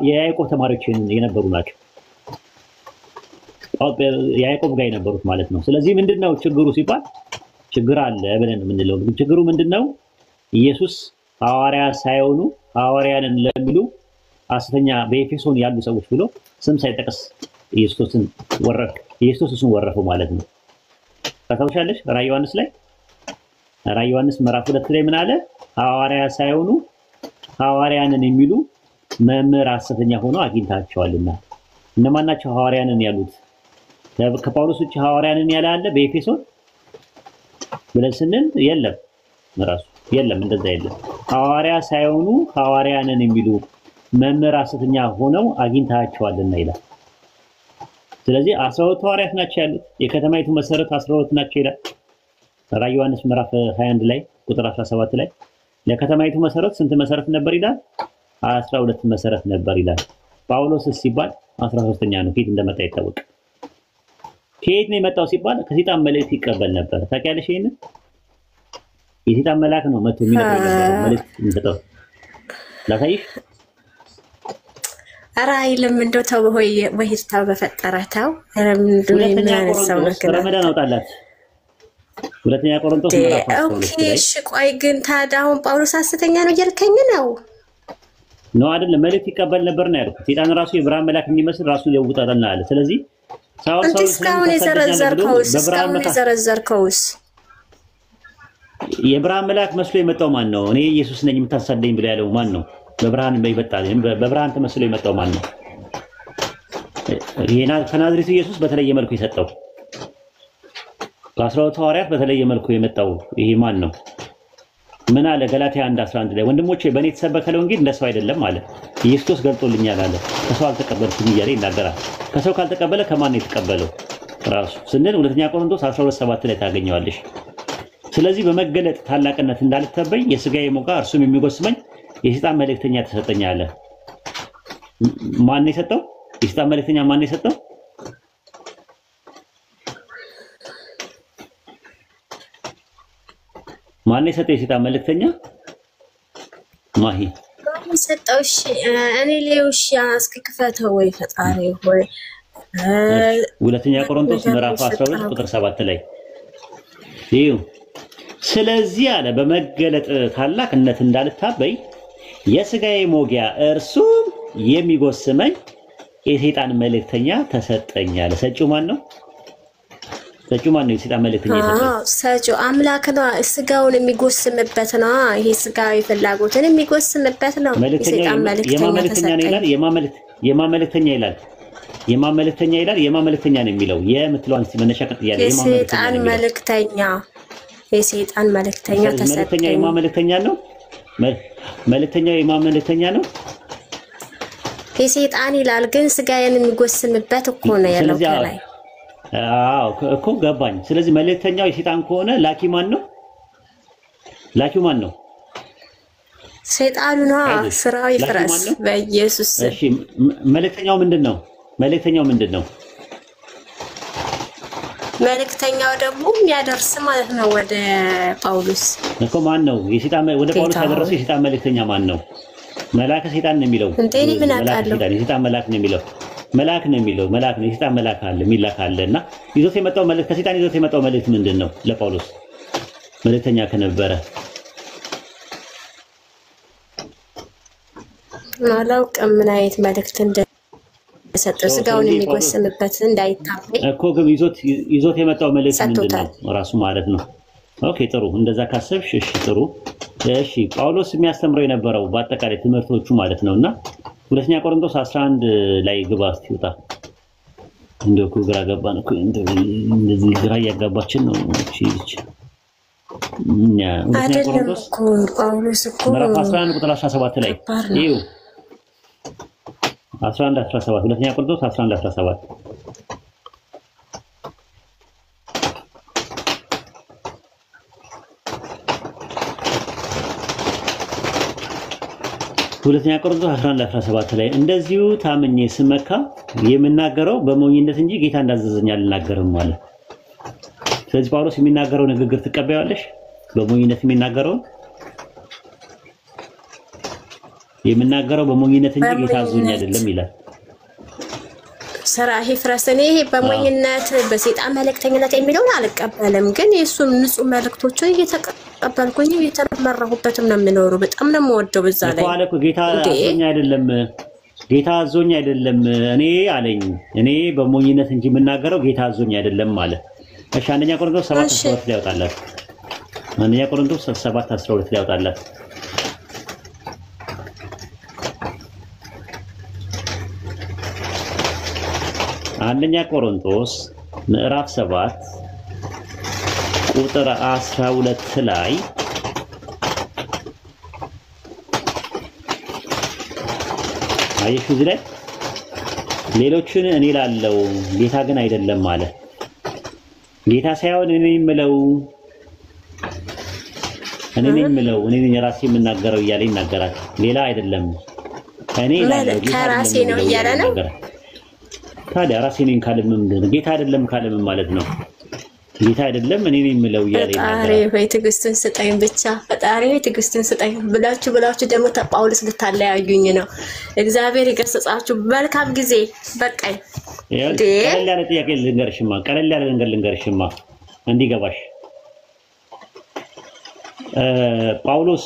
የያዕቆብ ተማሪዎች የነበሩ ናቸው። ያዕቆብ ጋር የነበሩት ማለት ነው። ስለዚህ ምንድነው ችግሩ ሲባል ችግር አለ ብለን የምንለው ችግሩ ምንድነው? ኢየሱስ ሐዋርያ ሳይሆኑ ሐዋርያንን ለሚሉ ሐሰተኛ በኤፌሶን ያሉ ሰዎች ብሎ ስም ሳይጠቅስ ኢየሱስን ወረፈው ማለት ነው። ታውቃለሽ? ራዕይ ዮሐንስ ምዕራፍ 2 ላይ ምን አለ? ሐዋርያ ሳይሆኑ ሐዋርያንን የሚሉ መምህር ሐሰተኛ ሆኖ አግኝታቸዋልና። እነማን ናቸው ሐዋርያንን ያሉት? ከጳውሎስ ውጭ ሐዋርያንን ያለ አለ በኤፌሶን ብለን ስንል የለም፣ ራሱ የለም፣ እንደዛ የለም። ሐዋርያ ሳይሆኑ ሐዋርያንን የሚሉ መምህር ሐሰተኛ ሆነው አግኝታቸዋልና ይላል። ስለዚህ 12 ሐዋርያት ናቸው ያሉት። የከተማይቱ መሰረት 12 ናቸው ይላል ራዕይ ዮሐንስ ምዕራፍ 21 ላይ ቁጥር 17 ላይ ለከተማይቱ መሰረት ስንት መሰረት ነበር ይላል? 12 መሰረት ነበር ይላል። ጳውሎስ ሲባል 13ኛ ነው። ከየት እንደመጣ ይታወቅ። ከየት ነው የመጣው ሲባል ከሰይጣን መልእክት ይቀበል ነበር። ታውቂያለሽ? ይሄንን የሰይጣን መልአክ ነው መጥቶ የሚነግረው መልእክት የሚሰጠው። ላሳይሽ። ኧረ አይልም እንደው ተው ወይታው በፈጠረታው ረምንዱ የሚያነሳው ነገር ረመዳን አውጣላት። ሁለተኛ ቆሮንቶስ ምዕራፍ 12 ላይ እሺ፣ ቆይ ግን ታዲያ አሁን ጳውሎስ ሐሰተኛ ነው እያልከኝ ነው? ነው አይደለም? መልእክት ይቀበል ነበር ነው ያልኩት። ሰይጣን ራሱ የብርሃን መልአክ የሚመስል ራሱ ይወጣልና አለ። ስለዚህ ሳውል እስካሁን የዘረዘርከውስ የብርሃን መልአክ መስሎ የመጣው ማን ነው? እኔ ኢየሱስ ነኝ የምታሳደኝ ብለ ያለው ማን ነው? በብርሃን ተመስሎ የመጣው ማን ነው? ከናዝሬቱ ኢየሱስ በተለየ መልኩ የሰጠው ከ12 ሐዋርያት በተለየ መልኩ የመጣው ይሄ ማን ነው? ምን አለ? ገላትያ 1:11 ላይ ወንድሞቼ በእኔ የተሰበከው ወንጌል እንደ ሰው አይደለም አለ። ኢየሱስ ገልጦልኛል አለ። ከሰው አልተቀበልኩም እያለ ይናገራል። ከሰው ካልተቀበለ ከማን ነው የተቀበለው? ራሱ ስንል ሁለተኛ ቆሮንቶስ 12:7 ላይ ታገኘዋለሽ። ስለዚህ በመገለጥ ታላቅነት እንዳልተበይ የሥጋዬ ሞጋ እርሱም የሚጎስመኝ የሰይጣን መልእክተኛ ተሰጠኝ አለ። ማን ነው የሰጠው? የሰይጣን መልእክተኛ ማን ነው የሰጠው? ማን ነው የሰጠው የሰይጣን መልእክተኛ? ማሂ ሰጠው። እሺ እኔ ሌውሽ እስኪ ክፈተው ወይ ፈጣሪ ሆይ። ሁለተኛ ቆሮንቶስ ምዕራፍ 12 ቁጥር 7 ላይ ይው ስለዚህ አለ በመገለጥ ታላቅነት እንዳልታበይ የሥጋዬ ሞጊያ እርሱም የሚጎስመኝ የሰይጣን መልእክተኛ ተሰጠኝ አለ። ሰጪው ማን ነው? ሰጪው ማን ነው? የሰይጣን መልእክተኛ ይሰጣል። ሰጪው አምላክ ነው። ስጋውን የሚጎስምበት ነው። ይሄ ስጋዊ ፍላጎትን የሚጎስምበት ነው። የሰይጣን መልእክተኛ ነው ይላል። የማመልክተኛ ይላል። የማመልክተኛ ነው የሚለው የምትለዋን መነሻ ቀጥ ያለ የሰይጣን መልእክተኛ ተሰጠኝ። የማመልክተኛ ነው። መልእክተኛው የማመልክተኛ ነው። የሰይጣን ይላል ግን ስጋዬን የሚጎስምበት እኮ ነው ያለው ከላይ። አዎ እኮ ገባኝ። ስለዚህ መልእክተኛው የሰይጣን ከሆነ ላኪ ማን ነው? ላኪው ማን ነው? ሰይጣኑ ነው። ስራው ይፍረስ በኢየሱስ። እሺ መልእክተኛው ምንድነው? መልእክተኛው ደግሞ የሚያደርስ ማለት ነው ወደ ጳውሎስ እኮ ማን ነው? የሰይጣን ወደ ጳውሎስ ያደረሰው የሰይጣን መልእክተኛ ማን ነው? መልአከ ሰይጣን ነው የሚለው። እንዴ ምን አውቃለሁ? የሰይጣን መልአክ ነው የሚለው። መልአክ ነው። የሰይጣን መልአክ አለ የሚላክ አለና ይዞት የመጣው መልእክት ከሰይጣን ይዞት የመጣው መልእክት ምንድነው? ለጳውሎስ መልእክተኛ ከነበረ አላውቅም ምን አይነት መልእክት እንደሰጠው ስጋውን የሚጎስምበት እንዳይታበይ እኮ ግን ይዞት የመጣው መልእክት ምንድነው? ራሱ ማለት ነው። ኦኬ ጥሩ። እንደዛ ካሰብሽ እሺ ጥሩ። እሺ ጳውሎስ የሚያስተምረው የነበረው በአጠቃላይ ትምህርቶቹ ማለት ነውና ሁለተኛ ቆሮንቶስ 11 ላይ ግባ እስቲ ወጣ። እንደው ግራ ገባን እኮ እንደዚህ ግራ ያጋባችን ነው እቺ አይደለም እኮ ጳውሎስ እኮ ምዕራፍ 11 ቁጥር 17 ላይ ይው 11:17 ሁለተኛ ቆሮንቶስ 11:17 ሁለተኛ ቆሮንቶስ 11:17 ላይ እንደዚሁ ታምኜ ስመካ የምናገረው በሞኝነት እንጂ ጌታ እንዳዘዘኝ አልናገርም ማለት። ስለዚህ ጳውሎስ የሚናገረው ንግግር ትቀበያለሽ? በሞኝነት የሚናገረው የምናገረው በሞኝነት እንጂ ጌታ አዞኝ አይደለም ይላል። ሰራሂ ፍራሰኔ በሞኝነት በሰይጣን መልእክተኝነት የሚለውን አልቀበልም፣ ግን የሱን ንጹህ መልእክቶችን እየተቀበልኩኝ እየተመራሁበትም ነው የምኖረው። በጣም ነው የምወደው። በዛ ላይ ተዋለኩ ጌታ አዞኝ አይደለም ጌታ አዞኝ አይደለም እኔ አለኝ እኔ በሞኝነት እንጂ የምናገረው ጌታ አዞኝ አይደለም ማለት። እሺ አንደኛ ቆሮንቶስ 7:12 ላይ ያወጣላት አንደኛ ቆሮንቶስ 7:12 ላይ ያወጣላት አንደኛ ቆሮንቶስ ምዕራፍ 7 ቁጥር 12 ላይ አይሽ እዚህ ላይ ሌሎችን እኔ ላለው ጌታ ግን አይደለም ማለት ጌታ ሳይሆን እኔ የምለው እኔ ራሴ የምናገረው እያለ ይናገራል። ሌላ አይደለም እኔ ላለው ከራሴ ነው እያለ ነው። ታዲያ ራሴ ነኝ ካለም ምንድነው? ጌታ አይደለም ካለም ማለት ነው። ጌታ አይደለም እኔ ነኝ የምለው እያለ ይናገራል። ፈጣሪ ሆይ ትዕግስትን ስጠኝ ብቻ ፈጣሪ ሆይ ትዕግስትን ስጠኝ ብላችሁ ደግሞ ጳውሎስ ልታለያዩኝ ነው። እግዚአብሔር ይገስጻችሁ። መልካም ጊዜ በቃኝ። ቀለል ያለ ጥያቄ ልንገርሽማ፣ ቀለል ያለ ነገር ልንገርሽማ እንዲገባሽ። ጳውሎስ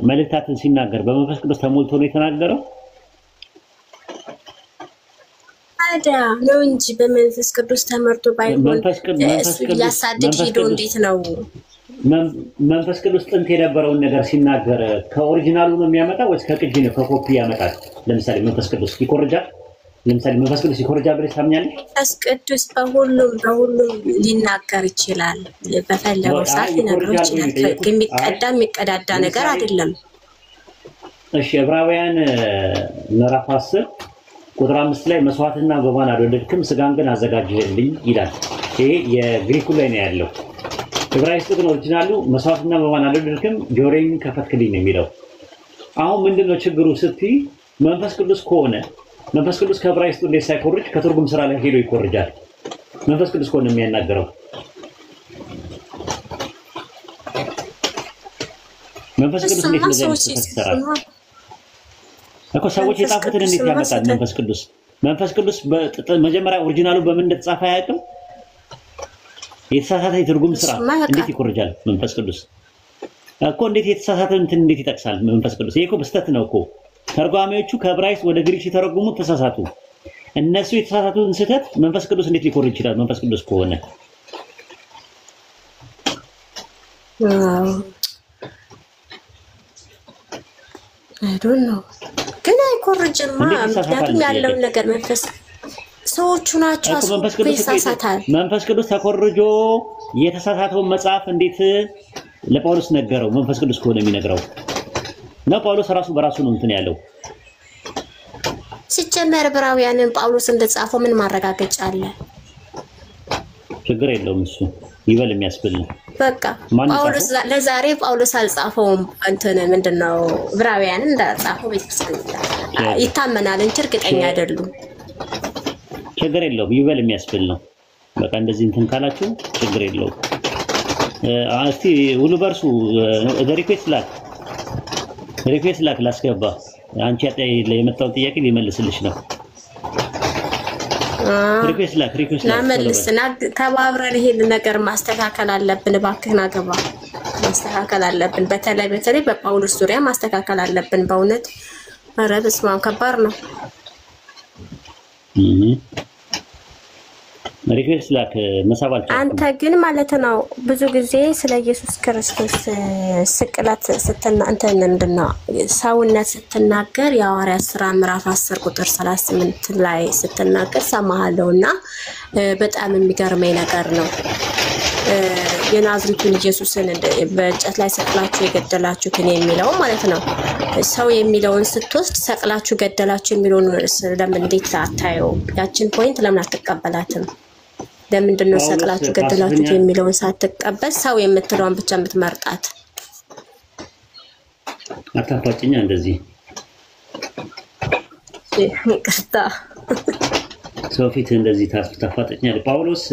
መልእክታትን ሲናገር በመንፈስ ቅዱስ ተሞልቶ ነው የተናገረው? ታዲያ ነው እንጂ በመንፈስ ቅዱስ ተመርቶ ባይሆን ያሳድግ ሄዶ እንዴት ነው? መንፈስ ቅዱስ ጥንት የነበረውን ነገር ሲናገር ከኦሪጂናሉ ነው የሚያመጣው ወይስ ከቅጂ ነው ከኮፒ ያመጣል? ለምሳሌ መንፈስ ቅዱስ ይኮርጃል? ለምሳሌ መንፈስ ቅዱስ ይኮርጃል ብለሽ ታምኛለሽ? መንፈስ ቅዱስ በሁሉም ሊናገር ይችላል። በፈለገው ሰዓት ሊናገር ይችላል። የሚቀዳዳ ነገር አይደለም። እሺ ዕብራውያን ምዕራፍ 10 ቁጥር 5 ላይ መስዋዕትና በማን አልወደድክም ስጋን ግን አዘጋጀህልኝ ይላል። ይሄ የግሪኩ ላይ ነው ያለው። ዕብራይስጡ ግን ኦሪጂናሉ መስዋዕትና በማን አልወደድክም ጆሮዬን ከፈትክልኝ ነው የሚለው። አሁን ምንድነው ችግሩ ስትይ መንፈስ ቅዱስ ከሆነ መንፈስ ቅዱስ ከዕብራይስጡ እንዴት ሳይኮርጅ ከትርጉም ስራ ላይ ሄዶ ይኮርጃል? መንፈስ ቅዱስ ከሆነ የሚያናገረው መንፈስ ቅዱስ እንዴት እንደዚህ ይሰራል? እኮ ሰዎች የጻፉትን እንዴት ያመጣል? መንፈስ ቅዱስ መጀመሪያ ኦሪጂናሉ በምን እንደተጻፈ አያውቅም? የተሳሳተ የትርጉም ስራ እንዴት ይኮርጃል? መንፈስ ቅዱስ እኮ እንዴት የተሳሳተ እንዴት ይጠቅሳል? መንፈስ ቅዱስ ይሄ እኮ በስተት ነው እኮ። ተርጓሚዎቹ ከዕብራይስጥ ወደ ግሪክ ሲተረጉሙ ተሳሳቱ። እነሱ የተሳሳቱትን ስህተት መንፈስ ቅዱስ እንዴት ሊኮርጅ ይችላል? መንፈስ ቅዱስ ከሆነ I don't know ግን አይኮርጅማ። ምክንያቱም ያለውን ነገር መንፈስ ሰዎቹ ናቸው ያሳሳታል። መንፈስ ቅዱስ ተኮርጆ የተሳሳተውን መጽሐፍ እንዴት ለጳውሎስ ነገረው? መንፈስ ቅዱስ ከሆነ የሚነግረው ነው። ጳውሎስ ራሱ በራሱ ነው እንትን ያለው። ሲጀመር ዕብራውያንን ጳውሎስ እንደጻፈው ምን ማረጋገጫ አለ? ችግር የለውም እሱ ይበል የሚያስብል ነው። በቃ ጳውሎስ ለዛሬ ጳውሎስ አልጻፈውም። እንትን ምንድነው ዕብራውያንን እንዳጻፈው ቤተክርስቲያን ይታመናል እንጂ እርግጠኛ አይደሉም። ችግር የለውም ይበል የሚያስብል ነው። በቃ እንደዚህ እንትን ካላችሁ ችግር የለውም። እስቲ ሁሉ በርሱ ሪኩዌስት ላክ ላስገባ። አንቺ የመጣው ጥያቄ ሊመልስልሽ ነው። ሪኩዌስት ላክ ለምንስና ተባብረን ይሄን ነገር ማስተካከል አለብን። እባክህና ገባ ማስተካከል አለብን። በተለይ በጳውሎስ ዙሪያ ማስተካከል አለብን። በእውነት ኧረ በስመ አብ ከባድ ነው። ሪኩዌስት ላክ መሳባል አንተ ግን ማለት ነው ብዙ ጊዜ ስለ ኢየሱስ ክርስቶስ ስቅለት እንትን ምንድነው ሰውነት ስትናገር የሐዋርያት ሥራ ምዕራፍ 10 ቁጥር 38 ላይ ስትናገር ሰማሃለውና በጣም የሚገርመኝ ነገር ነው። የናዝሬቱን ኢየሱስን በእንጨት ላይ ሰቅላችሁ የገደላችሁትን የሚለው ማለት ነው። ሰው የሚለውን ስትወስድ ሰቅላችሁ ገደላችሁ የሚለውን ለምን እንዴት አታየው? ያችን ፖይንት ለምን አትቀበላትም? ለምንድነው ሰቅላችሁ ገደላችሁት የሚለውን ሳትቀበል ሰው የምትለውን ብቻ የምትመርጣት? አታፋጭኛ እንደዚህ ይቅርታ ሶፊት እንደዚህ ታፋጭኛል። ጳውሎስ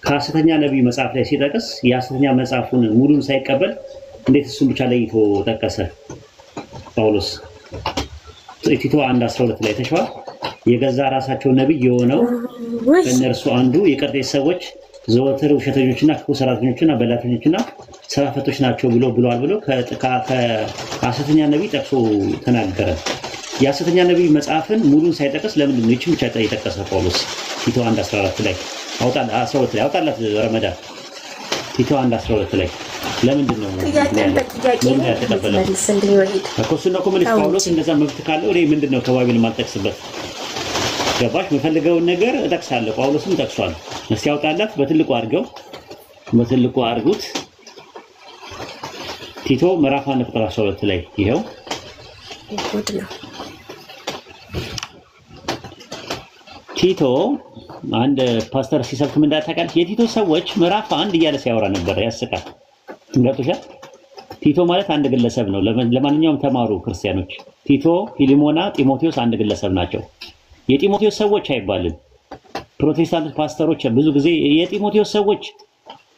ከሐሰተኛ ነብይ መጽሐፍ ላይ ሲጠቅስ የሐሰተኛ መጽሐፉን ሙሉን ሳይቀበል እንዴት እሱን ብቻ ለይቶ ጠቀሰ? ጳውሎስ ቲቶ 1:12 ላይ ተሽዋል። የገዛ ራሳቸው ነብይ የሆነው ከነርሱ አንዱ የቀርጤስ ሰዎች ዘወትር ውሸተኞችና ክፉ ሰራተኞችና በላተኞችና ስራ ፈቶች ናቸው ብሏል ብሎ ከሐሰተኛ ነብይ ጠቅሶ ተናገረ። የሐሰተኛ ነብይ መጽሐፍን ሙሉን ሳይጠቅስ ለምንድን ነው ይህችን ብቻ የጠቀሰ ጳውሎስ? ቲቶ 1:14 ላይ አውጣላት ረመዳን ቲቶ 1:12 ላይ ለምንድን ነው ያልተቀበለው? እኮ ኮሚኒስት ጳውሎስ እንደዛ መብት ካለው እኔ ምንድነው ከባቢል ማልጠቅስበት? ገባሽ? የምፈልገውን ነገር እጠቅሳለሁ። ጳውሎስም ጠቅሷል። እስቲ ያውጣላት በትልቁ አድርጉት። ቲቶ ምዕራፍ 1 ቁጥር 12 ላይ ይሄው ቲቶ አንድ ፓስተር ሲሰብክ ምን እንዳታውቃለች? የቲቶ ሰዎች ምዕራፍ 1 እያለ ሲያወራ ነበር። ያስቃል። ገብቶሻል? ቲቶ ማለት አንድ ግለሰብ ነው። ለማንኛውም ተማሩ ክርስቲያኖች። ቲቶ፣ ፊሊሞና፣ ጢሞቴዎስ አንድ ግለሰብ ናቸው። የጢሞቴዎስ ሰዎች አይባልም። ፕሮቴስታንት ፓስተሮች ብዙ ጊዜ የጢሞቴዎስ ሰዎች፣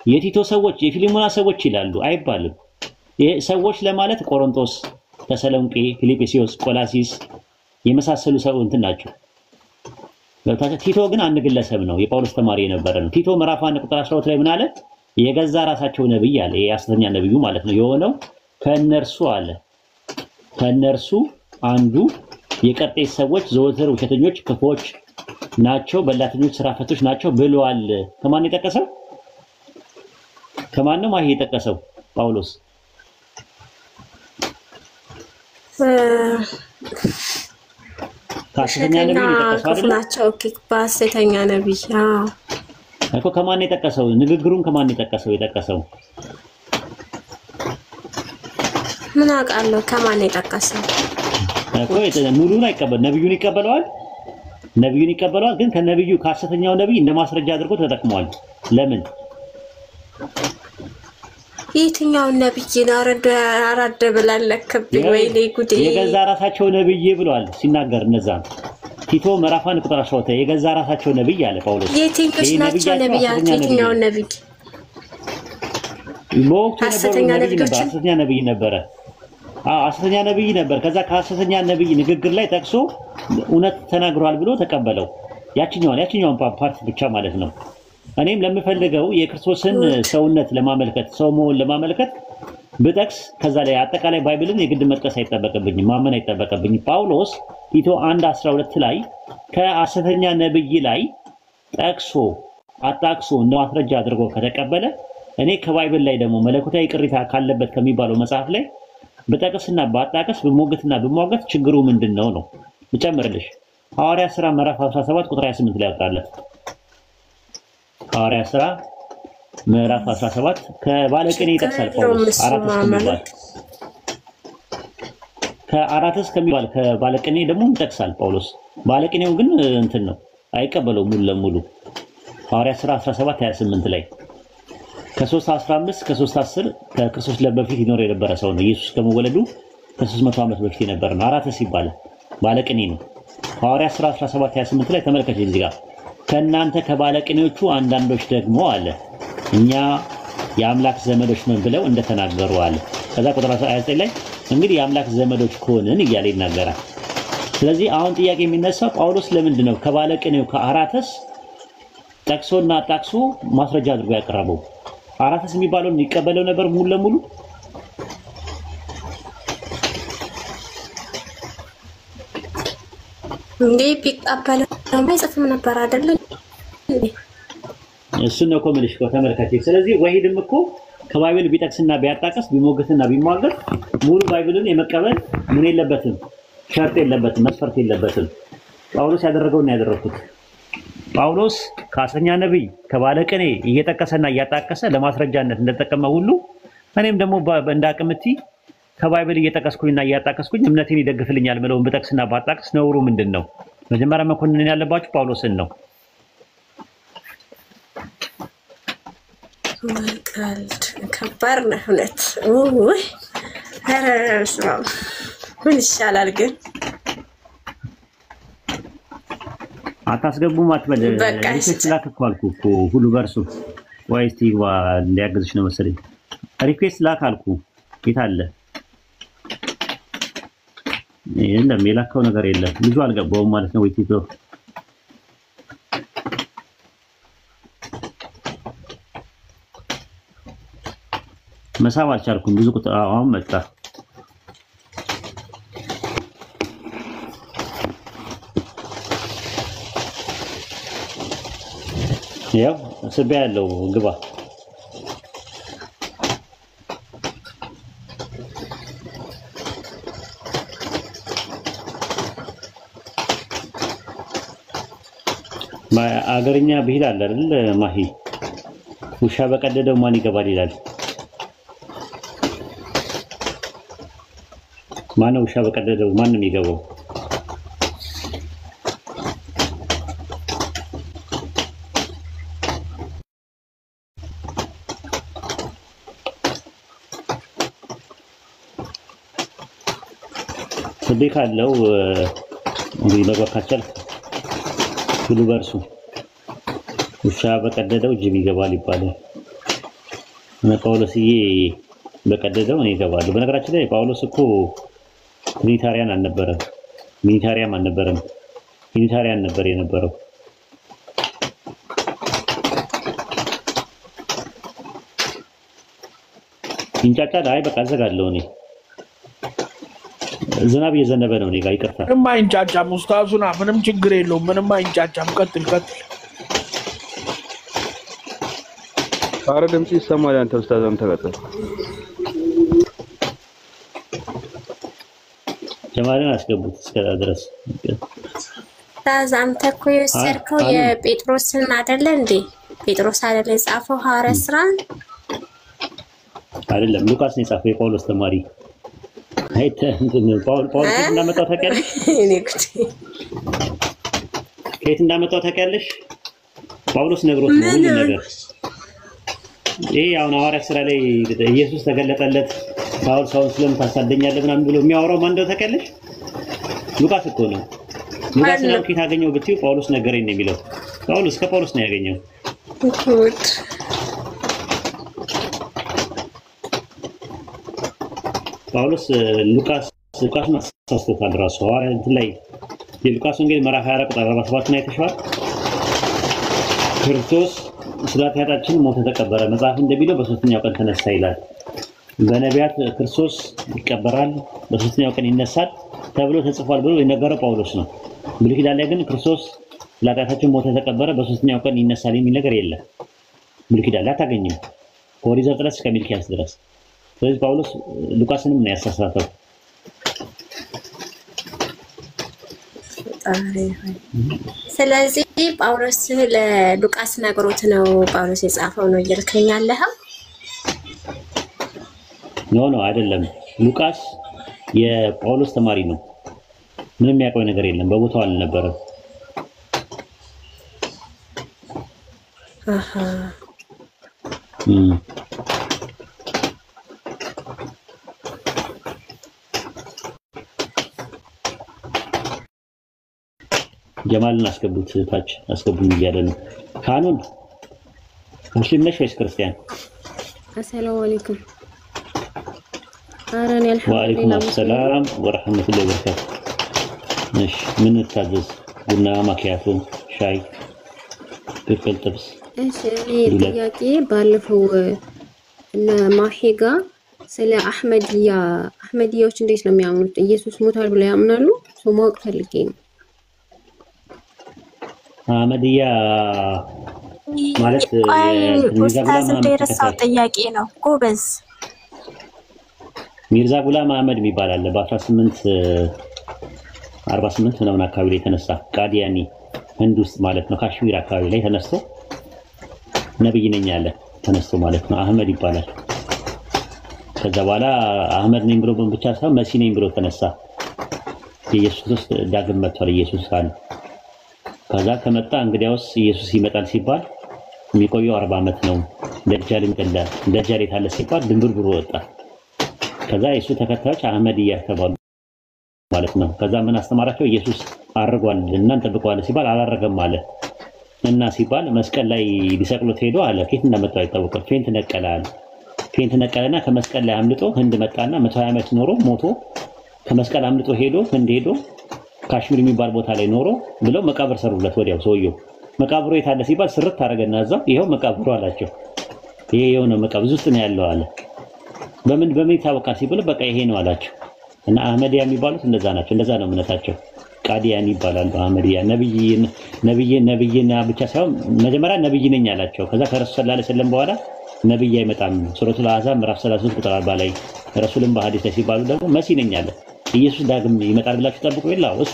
የቲቶ ሰዎች፣ የፊሊሞና ሰዎች ይላሉ። አይባልም። ሰዎች ለማለት ቆሮንቶስ፣ ተሰሎንቄ፣ ፊልጵስዩስ፣ ቆላሲስ የመሳሰሉ ሰው እንትን ናቸው። ቲቶ ግን አንድ ግለሰብ ነው። የጳውሎስ ተማሪ የነበረ ነው። ቲቶ ምዕራፍ 1 ቁጥር 12 ላይ ምን አለ? የገዛ ራሳቸው ነብይ አለ። የሐሰተኛ ነብዩ ማለት ነው የሆነው ከነርሱ አለ። ከነርሱ አንዱ የቀርጤስ ሰዎች ዘወትር ውሸተኞች፣ ክፎች ናቸው፣ በላተኞች፣ ስራ ፈቶች ናቸው ብለዋል። ከማን የጠቀሰው? ከማን ነው ማህ የጠቀሰው? ጳውሎስ ከሐሰተኛ ነብይ የጠቀሰው አይደል? ናቸው በሐሰተኛ ነብይ እኮ ከማን የጠቀሰው? ንግግሩን ከማን የጠቀሰው? ምን አውቃለሁ ከማን የጠቀሰው? እኮ ሙሉን አይቀበል ነብዩን ይቀበለዋል። ግን ከነብዩ ከሐሰተኛው ነብይ እንደ ማስረጃ አድርጎ ተጠቅሟል። ለምን? የትኛው ነብይ ነው? አረደ ብላለክብኝ ወይኔ ጉዴ። የገዛ ራሳቸው ነብይ ብለዋል ሲናገር እነዛ ቲቶ ምዕራፍ 1 ቁጥር 13 የገዛ ራሳቸው ነብይ አለ ጳውሎስ። የትኞች ናቸው ነብያት? የትኛው ነብይ? ሐሰተኛ ነብይ ነበረ። ሐሰተኛ ነብይ ነበር። ከዛ ከሐሰተኛ ነብይ ንግግር ላይ ጠቅሶ እውነት ተናግሯል ብሎ ተቀበለው። ያችኛውን ፓርት ብቻ ማለት ነው። እኔም ለምፈልገው የክርስቶስን ሰውነት ለማመልከት ሰው መሆን ለማመልከት ብጠቅስ ከዛ ላይ አጠቃላይ ባይብልን የግድ መጥቀስ አይጠበቅብኝም፣ ማመን አይጠበቅብኝም። ጳውሎስ ቲቶ 1:12 ላይ ከሐሰተኛ ነብይ ላይ አጣቅሶ እንደ ማስረጃ አድርጎ ከተቀበለ እኔ ከባይብል ላይ ደግሞ መለኮታዊ ቅሪታ ካለበት ከሚባለው መጽሐፍ ላይ በጠቅስና ባጣቀስ በሞገትና በመዋገት ችግሩ ምንድነው ነው? ልጨምርልሽ። ሐዋርያት ሥራ ምዕራፍ 17 ቁጥር 28 ላይ አጣለት። ሐዋርያት ሥራ ምዕራፍ 17 ከባለቅኔ ይጠቅሳል ጳውሎስ። አራተስ ከሚባል ከባለቅኔ ደግሞ ይጠቅሳል ጳውሎስ። ባለቅኔው ግን እንትን ነው አይቀበለው ሙሉ ለሙሉ። ሐዋርያት ሥራ 17:28 ላይ ከ3:15 ከ3:10 ከክርስቶስ በፊት ይኖር የነበረ ሰው ነው። ኢየሱስ ከመወለዱ ከ300 ዓመት በፊት የነበረ ነው። አራተስ ይባላል ባለቅኔ ነው። ሐዋርያት ሥራ 17:28 ላይ ተመልከቱ። እዚህ ጋር ከእናንተ ከባለቅኔዎቹ አንዳንዶች ደግሞ አለ እኛ የአምላክ ዘመዶች ነን ብለው እንደተናገሩ አለ። ከዛ ቁጥር 29 ላይ እንግዲህ የአምላክ ዘመዶች ከሆንን እያለ ይናገራል። ስለዚህ አሁን ጥያቄ የሚነሳው ጳውሎስ ለምንድን ነው ከባለቅኔው ከአራተስ ጠቅሶና አጣቅሶ ማስረጃ አድርጎ ያቀረበው? አራተስ የሚባለውን ይቀበለው ነበር ሙሉ ለሙሉ? እንዴ ቢቀበለው አይጽፍም ነበር አይደል? እሱ ነው ኮምልሽ ተመልካች ስለዚህ ወሂድም እኮ ከባይብል ቢጠቅስና ቢያጣቀስ ቢሞገትና ቢሟገት ሙሉ ባይብልን የመቀበል ምን የለበትም ሸርጥ የለበትም መስፈርት የለበትም ጳውሎስ ያደረገው ነው ያደረኩት ጳውሎስ ካሰኛ ነብይ ከባለቀኔ እየተጠቀሰና እያጣቀሰ ለማስረጃነት እንደተጠቀመ ሁሉ እኔም ደግሞ በእንዳቅምቲ ከባይብል እየተጠቀስኩኝና እያጣቀስኩኝ እምነቴን ይደግፍልኛል ብለውን በጠቅስና ባጣቀስ ነውሩ ምንድነው መጀመሪያ መኮንን ያለባችሁ ጳውሎስን ነው ቀልድ ከባድ ነው ሁለት ኦይ አረስራው ምን ይሻላል ግን አታስገቡም አትበል ሪኩዌስት ላክ እኮ አልኩ እኮ ሁሉ በርሱ ወይስ ይዋ ሊያግዝሽ ነው መሰለኝ ሪኩዌስት ላክ አልኩ ጌታ አለ የለም የላከው ነገር የለም ልጁ አልገባውም ማለት ነው ወይቲቶ መሳብ አልቻልኩም ብዙ ቁጥር አሁን መጣ ያው ስብ ያለው ግባ አገርኛ ብሂል አለ አይደል ማሂ ውሻ በቀደደው ማን ይገባል ይላል ማነው ውሻ በቀደደው ማንም ይገባው ስዴካ አለው እንግዲህ ለጓካቸል ሁሉ በርሱ ውሻ በቀደደው ጅብ ይገባል ይባላል እና ጳውሎስዬ በቀደደው እኔ ይገባለሁ በነገራችን ላይ ጳውሎስ እኮ ሚሊታሪያን አልነበረም ሚሊታሪያም አልነበረም ሚሊታሪያን ነበር የነበረው እንጫጫ ላይ በቃ ዘጋለው እኔ ዝናብ እየዘነበ ነው እኔ ጋር ይቅርታ ምንም አይንጫጫም ኡስታዙና ምንም ችግር የለውም ምንም አይንጫጫም ቀጥል ኧረ ድምጽ ይሰማል አንተ ኡስታዝም ተቀጥል ጀማልን አስገቡት እስከዛ ድረስ ታዝ አንተ እኮ የወሰድከው የጴጥሮስን አይደለ እንዴ ጴጥሮስ አይደለ የጻፈው ሐዋርያ ሥራ አይደለም ሉቃስ ነው የጻፈው የጳውሎስ ተማሪ አይተ ጳውሎስ እንዳመጣው ታውቂያለሽ እኔ እኮ ከየት እንዳመጣው ታውቂያለሽ ጳውሎስ ነግሮት ነው ሁሉ ነገር ይሄ አሁን ሐዋርያ ሥራ ላይ ኢየሱስ ተገለጠለት ሳውል ስለምታሳደኛለህ ምናምን ብሎ የሚያወራው ማን እንደው ታውቂያለሽ ሉቃስ እኮ ነው ሉቃስ ነው ከየት አገኘው ብትዩ ጳውሎስ ነገረኝ ነው የሚለው ከጳውሎስ ነው ያገኘው ጉድ ጳውሎስ ሉቃስን አሳስቶታል ራሱ ሐዋርያ እንትን ላይ የሉቃስ ወንጌል ምዕራፍ 24 ቁጥር 47 ላይ ተሽዋል ክርስቶስ ስለ ኃጢአታችን ሞተ ተቀበረ መጽሐፍ እንደሚለው በሶስተኛው ቀን ተነሳ ይላል በነቢያት ክርስቶስ ይቀበራል በሶስተኛው ቀን ይነሳል ተብሎ ተጽፏል ብሎ የነገረው ጳውሎስ ነው ብሉይ ኪዳን ላይ ግን ክርስቶስ ስለ ኃጢአታችን ሞተ ተቀበረ በሶስተኛው ቀን ይነሳል የሚል ነገር የለም ብሉይ ኪዳን ላይ አታገኝም ከኦሪት ዘፍጥረት እስከ ሚልክያስ ድረስ ስለዚህ ጳውሎስ ሉቃስንም ነው ያሳሳተው ስለዚህ ጳውሎስ ለሉቃስ ነግሮት ነው ጳውሎስ የጻፈው ነው እያልከኝ ያለኸው ኖ አይደለም ሉቃስ የጳውሎስ ተማሪ ነው ምንም ያውቀው ነገር የለም በቦታው አልነበረም ጀማልን አስገቡት ታች አስገቡኝ እያለ ነው ካኑን ሙስሊም ነሽ ወይስ ክርስቲያን አሰላሙ አለይኩም አራን ወአለይኩም ሰላም ወራህመቱላሂ ወበረካቱ እሺ ምን ታዘዝ ቡና ማኪያቶ ሻይ ቅቅል ጥብስ እሺ እኔ ጥያቄ ባለፈው እና ማሂጋ ስለ አህመዲያዎች እንዴት ነው የሚያምኑት ኢየሱስ ሞታል ብለው ያምናሉ ማወቅ ፈልጌ ነው አህመዲያ ማለት ቆይ ሚርዛ ጉላም ኡስታዝ መሐመድ እንደረሳው ተከታይ ጥያቄ ነው ጎበዝ። ሚርዛ ጉላም መሐመድ የሚባል አለ በ1848 ምናምን አካባቢ ላይ ተነሳ። ቃዲያኒ ህንድ ውስጥ ማለት ነው ካሽሚር አካባቢ ላይ ተነስቶ ነብይ ነኝ አለ ተነስቶ ማለት ነው። አህመድ ይባላል። ከዛ በኋላ አህመድ ነኝ ብሎ ብቻ ሳይሆን መሲ ነኝ ብሎ ተነሳ። ኢየሱስ ዳግም መጥቷል ኢየሱስ አለ። ከዛ ከመጣ እንግዲያውስ ኢየሱስ ይመጣል ሲባል የሚቆየው 40 ዓመት ነው። ደጃልን ገላ ደጃል የታለ ሲባል ድንብርብሩ ወጣ። ከዛ የሱ ተከታዮች አህመድያ ተባሉ ማለት ነው። ከዛ ምን አስተማራቸው? ኢየሱስ አርጓል እናንተ ተጠብቀዋል ሲባል አላረገም አለ እና ሲባል መስቀል ላይ ሊሰቅሉት ሄዶ አለ። ከየት እንደመጣው አይታወቅም። ፌንት ነቀላል። ፌንት ነቀለና ከመስቀል ላይ አምልጦ ህንድ መጣና 120 ዓመት ኖሮ ሞቶ ከመስቀል አምልጦ ሄዶ ህንድ ሄዶ ካሽሚር የሚባል ቦታ ላይ ኖሮ ብለው መቃብር ሰሩለት። ወዲያው ሰውየው መቃብሩ የታለ ሲባል ስርት ታረገና እዛው ይሄው መቃብሩ አላቸው። ይሄ የሆነ መቃብር ውስጥ ነው ያለው አለ። በምን ይታወቃል ሲባል በቃ ይሄ ነው አላቸው። እና አህመዲያ የሚባሉት እንደዛ ናቸው። እንደዛ ነው እምነታቸው። ቃዲያን ይባላሉ። አህመዲያ ነብይና ብቻ ሳይሆን መጀመሪያ ነብይ ነኝ አላቸው። ከዛ ከረሱል ሰለላሁ ዐለይሂ ወሰለም በኋላ ነብይ አይመጣም። ሱረቱል አሕዛብ ምዕራፍ 33 ቁጥር 40 ላይ ረሱልን በሐዲስ ላይ ሲባሉ ደግሞ መሲ ነኝ አለ። ኢየሱስ ዳግም ይመጣል ብላችሁ ጠብቁ ይላል። እሱ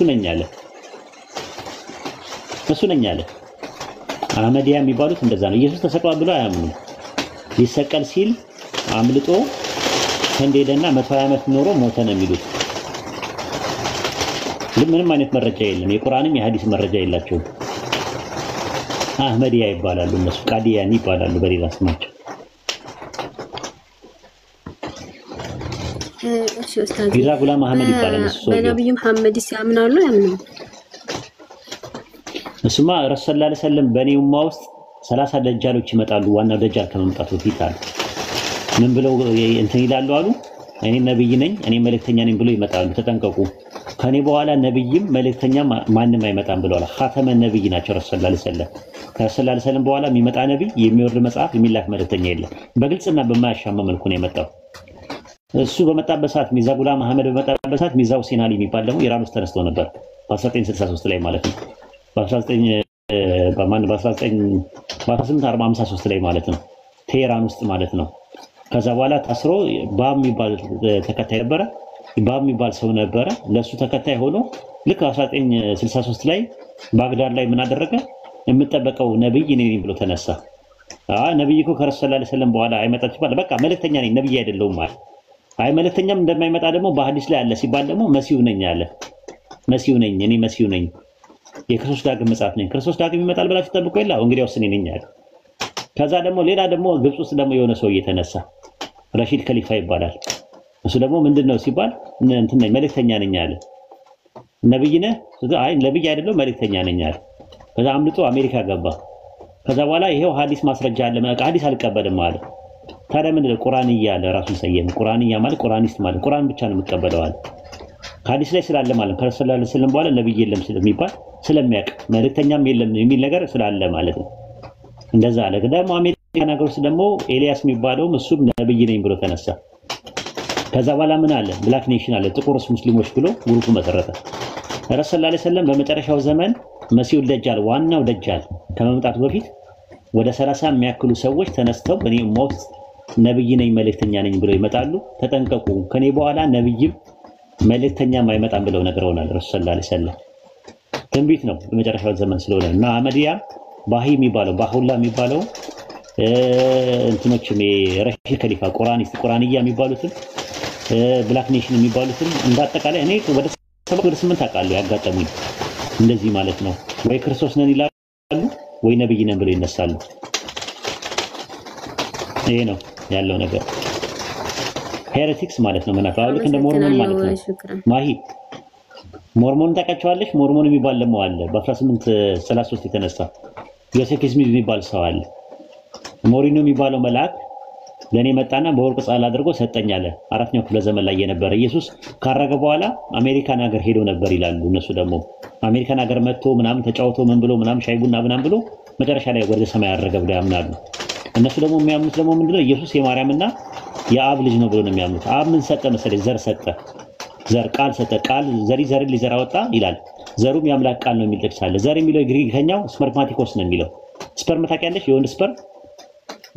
ነኝ አለ። አህመዲያ የሚባሉት እንደዛ ነው። ኢየሱስ ተሰቅሏል ብለው አያምኑም። ሊሰቀል ሲል አምልጦ ህንድ ሄደና 120 ዓመት ኖሮ ሞተ ነው የሚሉት። ግን ምንም አይነት መረጃ የለም። የቁርአንም የሐዲስ መረጃ የላቸውም። አህመዲያ ይባላሉ እነሱ። ቃዲያን ይባላሉ በሌላ ስማቸው። እሺ ኡስታዝ ሚርዛ ጉላም መሐመድ ይባላል እሱ። በነብዩ መሐመድ ሲያምናሉ ያምኑ። እሱማ ረሱል ሰለላሁ ዐለይሂ ወሰለም በኔ ኡማ ውስጥ 30 ደጃሎች ይመጣሉ። ዋናው ደጃል ከመምጣቱ በፊት አሉ። ምን ብለው እንትን ይላሉ አሉ? እኔ ነብይ ነኝ፣ እኔ መልእክተኛ ነኝ ብለው ይመጣሉ። ተጠንቀቁ፣ ከኔ በኋላ ነብይም መልእክተኛም ማንም አይመጣም ብለዋል። ኻተመ ነብይ ናቸው ረሱል ሰለላሁ ዐለይሂ ወሰለም። ከረሱል ሰለላሁ ዐለይሂ ወሰለም በኋላ የሚመጣ ነብይ፣ የሚወርድ መጽሐፍ፣ የሚላክ መልእክተኛ የለም። በግልጽና በማያሻማ መልኩ ነው የመጣው። እሱ በመጣበት ሰዓት ሚርዛ ጉላም መሐመድ በመጣበት ሰዓት ሚርዛ ሁሴን አሊ የሚባል ደግሞ ኢራን ውስጥ ተነስቶ ነበር በ1963 ላይ ማለት ነው። በ1853 ላይ ማለት ነው ቴህራን ውስጥ ማለት ነው። ከዛ በኋላ ታስሮ ባብ የሚባል ተከታይ ነበረ። ባብ የሚባል ሰው ነበረ። ለሱ ተከታይ ሆኖ ልክ 1963 ላይ ባግዳድ ላይ ምን አደረገ? የምጠበቀው ነብይ ነኝ ብሎ ተነሳ። ነብይ እኮ ከረሱል ሰለላሁ ዐለይሂ ወሰለም በኋላ አይመጣም ሲባል በቃ መልእክተኛ ነኝ ነብይ አይደለሁም ማለት። አይ መልእክተኛም እንደማይመጣ ደግሞ በሐዲስ ላይ አለ ሲባል ደግሞ መሲሁ ነኝ አለ። መሲሁ ነኝ፣ እኔ መሲሁ ነኝ፣ የክርስቶስ ዳግም መጽሐፍ ነኝ። ክርስቶስ ዳግም ይመጣል ብላችሁ ጠብቁ ይላል። እንግዲያውስ እኔ ነኝ አለ። ከዛ ደግሞ ሌላ ደግሞ ግብጽ ውስጥ ደግሞ የሆነ ሰው እየተነሳ ረሺድ ከሊፋ ይባላል። እሱ ደግሞ ምንድነው ሲባል እንትን ነኝ መልእክተኛ ነኝ አለ። ነብይ ነህ? አይ ነብይ አይደለም መልእክተኛ ነኝ አለ። ከዛ አምልጦ አሜሪካ ገባ። ከዛ በኋላ ይሄው ሐዲስ ማስረጃ አለ። ሐዲስ አልቀበልም አለ። ታዲያ ምንድነው? ቁርአንያ አለ። ራሱን ሰየም። ቁርአንያ ማለት ቁርአኒስት ማለት ቁርአን ብቻ ነው የምቀበለው አለ። ሐዲስ ላይ ስላለ ማለት ከረሱል ሰለላሁ ዐለይሂ ወሰለም በኋላ ነብይ የለም ስለሚባል ስለሚያውቅ መልእክተኛም የለም የሚል ነገር ስላለ ማለት ነው። እንደዛ አለ። ደግሞ አሜሪካ ነገር ውስጥ ደግሞ ኤልያስ የሚባለው እሱም ነብይ ነኝ ብሎ ተነሳ። ከዛ በኋላ ምን አለ? ብላክ ኔሽን አለ፣ ጥቁር ሙስሊሞች ብሎ ግሩፕ መሰረተ። ረሱል ሰለላሁ ዐለይሂ ወሰለም በመጨረሻው ዘመን መሲሁ ደጃል ዋናው ደጃል ከመምጣቱ በፊት ወደ 30 የሚያክሉ ሰዎች ተነስተው በኔ ኡማ ውስጥ ነብይ ነኝ መልእክተኛ ነኝ ብለው ይመጣሉ፣ ተጠንቀቁ፣ ከኔ በኋላ ነብይም መልእክተኛም አይመጣም ብለው ነግረውናል ረሱል ሰለላሁ ዐለይሂ ወሰለም። ትንቢት ነው በመጨረሻው ዘመን ስለሆነ እና አህመዲያ ባሂ የሚባለው ባሁላ የሚባለው እንትኖችም ረሺድ ከሊፋ ቁርአኒስት ቁርአንያ የሚባሉትን ብላክ ኔሽን የሚባሉትን እንዳጠቃላይ እኔ ወደ 7 ወደ 8 አውቃለሁ ያጋጠሙኝ እንደዚህ ማለት ነው። ወይ ክርስቶስ ነን ይላሉ ወይ ነብይ ነን ብለው ይነሳሉ። ይሄ ነው ያለው ነገር። ሄሬቲክስ ማለት ነው ማለት ነው። ልክ እንደ ሞርሞን ማለት ነው። ማሂ ሞርሞን ታውቃቸዋለሽ? ሞርሞን የሚባል ደግሞ አለ በ1833 የተነሳ ዮሴፍ ስሚዝ የሚባል ሰው አለ። ሞሪኖ የሚባለው መልአክ ለኔ መጣና በወርቅ ጻል አድርጎ ሰጠኝ አለ። 4ኛው ክፍለ ዘመን ላይ የነበረ ኢየሱስ ካረገ በኋላ አሜሪካን ሀገር ሄዶ ነበር ይላሉ እነሱ። ደግሞ አሜሪካን ሀገር መጥቶ ምናምን ተጫውቶ ምን ብሎ ምናምን ሻይ ቡና ምናምን ብሎ መጨረሻ ላይ ወደ ሰማይ ያረገ ብለው ያምናሉ። እነሱ ደግሞ የሚያምኑት ደግሞ ምንድነው? ኢየሱስ የማርያምና የአብ ልጅ ነው ብሎ ነው የሚያምኑት። አብ ምን ሰጠ መሰለኝ? ዘር ሰጠ። ዘር ቃል ሰጠ። ቃል ዘርን ሊዘራ ወጣ ይላል። ዘሩም የአምላክ ቃል ነው የሚል ጥቅስ አለ። ዘር የሚለው ግሪከኛው ስፐርማቲኮስ ነው የሚለው ስፐርም ታውቂያለሽ? የወንድ ስፐርም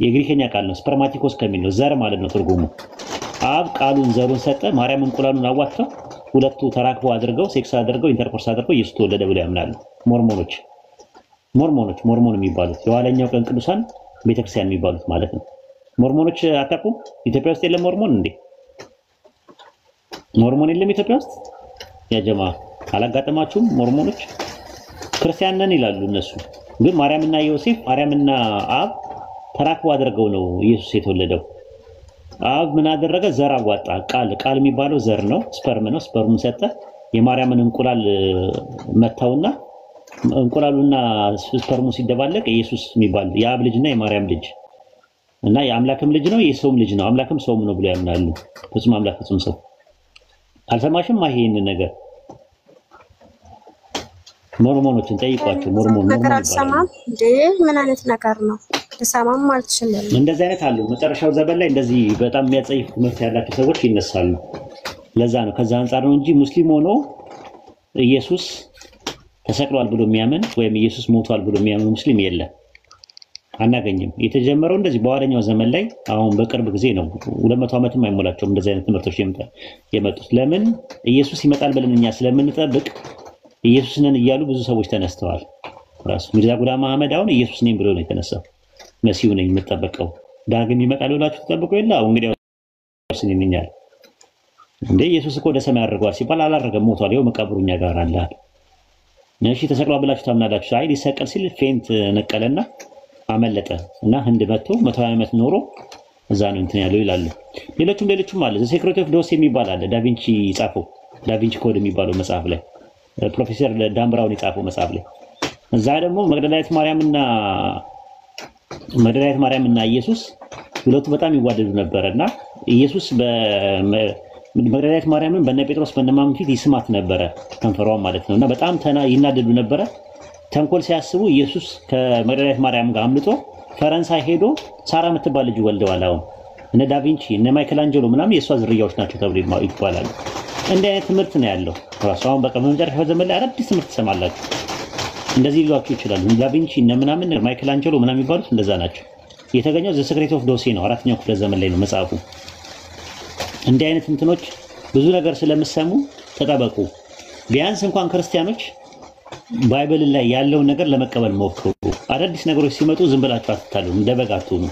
የግሪከኛ ቃል ነው። ስፐርማቲኮስ ከሚል ነው ዘር ማለት ነው ትርጉሙ። አብ ቃሉን ዘሩን ሰጠ፣ ማርያም እንቁላሉን አዋጥተው ሁለቱ ተራክበው አድርገው ሴክስ አድርገው ኢንተርኮርስ አድርገው ኢየሱስ ተወለደ ብለው ያምናሉ ሞርሞን የሚባሉት የኋለኛው ቀን ቅዱሳን ቤተክርስቲያን የሚባሉት ማለት ነው። ሞርሞኖች አታውቁም? ኢትዮጵያ ውስጥ የለም ሞርሞን እንዴ? ሞርሞን የለም ኢትዮጵያ ውስጥ? ያ ጀማ አላጋጠማችሁም? ሞርሞኖች ክርስቲያን ነን ይላሉ እነሱ፣ ግን ማርያምና ዮሴፍ ማርያምና አብ ተራክበው አድርገው ነው ኢየሱስ የተወለደው። አብ ምን አደረገ? ዘር አዋጣ። ቃል የሚባለው ዘር ነው፣ ስፐርም ነው። ስፐርሙን ሰጠ። የማርያምን እንቁላል መታውና እንቁላሉና ስፐርሙ ሲደባለቅ ኢየሱስ የሚባል የአብ ልጅና የማርያም ልጅ እና የአምላክም ልጅ ነው የሰውም ልጅ ነው፣ አምላክም ሰውም ነው ብሎ ያምናሉ። ፍጹም አምላክ ፍጹም ሰው። አልሰማሽም? ይሄንን ነገር ሞርሞኖችን ጠይቋቸው። ሞርሞን ነገር አልሰማም እንዴ? ምን አይነት ነገር ነው? ልሰማም አልችልም። እንደዚህ አይነት አሉ። መጨረሻው ዘመን ላይ እንደዚህ በጣም የሚያጸይፍ ትምህርት ያላቸው ሰዎች ይነሳሉ። ለዛ ነው ከዛ አንፃር ነው እንጂ ሙስሊም ሆኖ ኢየሱስ ተሰቅሏል ብሎ የሚያምን ወይም ኢየሱስ ሞቷል ብሎ የሚያምን ሙስሊም የለም፣ አናገኝም። የተጀመረው እንደዚህ በኋለኛው ዘመን ላይ አሁን በቅርብ ጊዜ ነው። 200 ዓመትም አይሞላቸውም እንደዚህ አይነት ትምህርቶች የመጡት። ለምን? ኢየሱስ ይመጣል ብለን እኛ ስለምንጠብቅ ኢየሱስ ነን እያሉ ብዙ ሰዎች ተነስተዋል። ራሱ ሚርዛ ጉላም አህመድ አሁን ኢየሱስ ነኝ ብሎ ነው የተነሳው። መሲሁ ነኝ የምጠበቀው ዳግም ይመጣል ብላችሁ ተጠብቁ የለ አሁን እንግዲህ ስንኛል እንደ ኢየሱስ እኮ ወደ ሰማይ አድርጓል ሲባል አላረገም፣ ሞቷል፣ ይኸው መቃብሩ እኛ ጋር አለ። እሺ ተሰቅሏል ብላችሁ ታምናላችሁ? አይ ሊሰቀል ሲል ፌንት ነቀለና አመለጠ እና ህንድ መጥቶ 100 ዓመት ኖሮ እዛ ነው እንትን ያለው ይላሉ። ሌሎችም አለ። ዘ ሴክሬት ኦፍ ዶስ የሚባል አለ። ዳቪንቺ ጻፈው፣ ዳቪንቺ ኮድ የሚባለው መጽሐፍ ላይ ፕሮፌሰር ዳን ብራውን የጻፈው መጽሐፍ ላይ እዛ ደግሞ መግደላዊት ማርያምና ኢየሱስ ሁለቱ በጣም ይዋደዱ ነበርና ኢየሱስ መግደላዊት ማርያምን በእነ ጴጥሮስ በእነማም ፊት ይስማት ነበረ፣ ከንፈሯን ማለት ነውና በጣም ይናደዱ ነበረ። ተንኮል ሲያስቡ ኢየሱስ ከመግደላዊት ማርያም ጋር አምልጦ ፈረንሳይ ሄዶ ሳራ የምትባል ልጅ ወልደዋል። አሁን እነ ዳቪንቺ እነ ማይክል አንጀሎ ምናምን የእሷ ዝርያዎች ናቸው ተብሎ ይባላሉ። እንዲህ አይነት ትምህርት ነው ያለው ራሱ። አሁን በቃ በመጨረሻው ዘመን ላይ አዳዲስ ትምህርት ትሰማላችሁ። እንደዚህ ሊሏችሁ ይችላሉ። ዳቪንቺ እነ ምናምን ማይክል አንጀሎ ምናምን የሚባሉት እንደዛ ናቸው። የተገኘው ዘ ሴክሬት ኦፍ ዶሴ ነው፣ 4ኛው ክፍለ ዘመን ላይ ነው መጽሐፉ። እንዲህ አይነት እንትኖች ብዙ ነገር ስለምሰሙ ተጠበቁ። ቢያንስ እንኳን ክርስቲያኖች ባይብል ላይ ያለውን ነገር ለመቀበል ሞክሩ። አዳዲስ ነገሮች ሲመጡ ዝም ብላችሁ አትታሉ፣ እንደበግ አትሁኑ።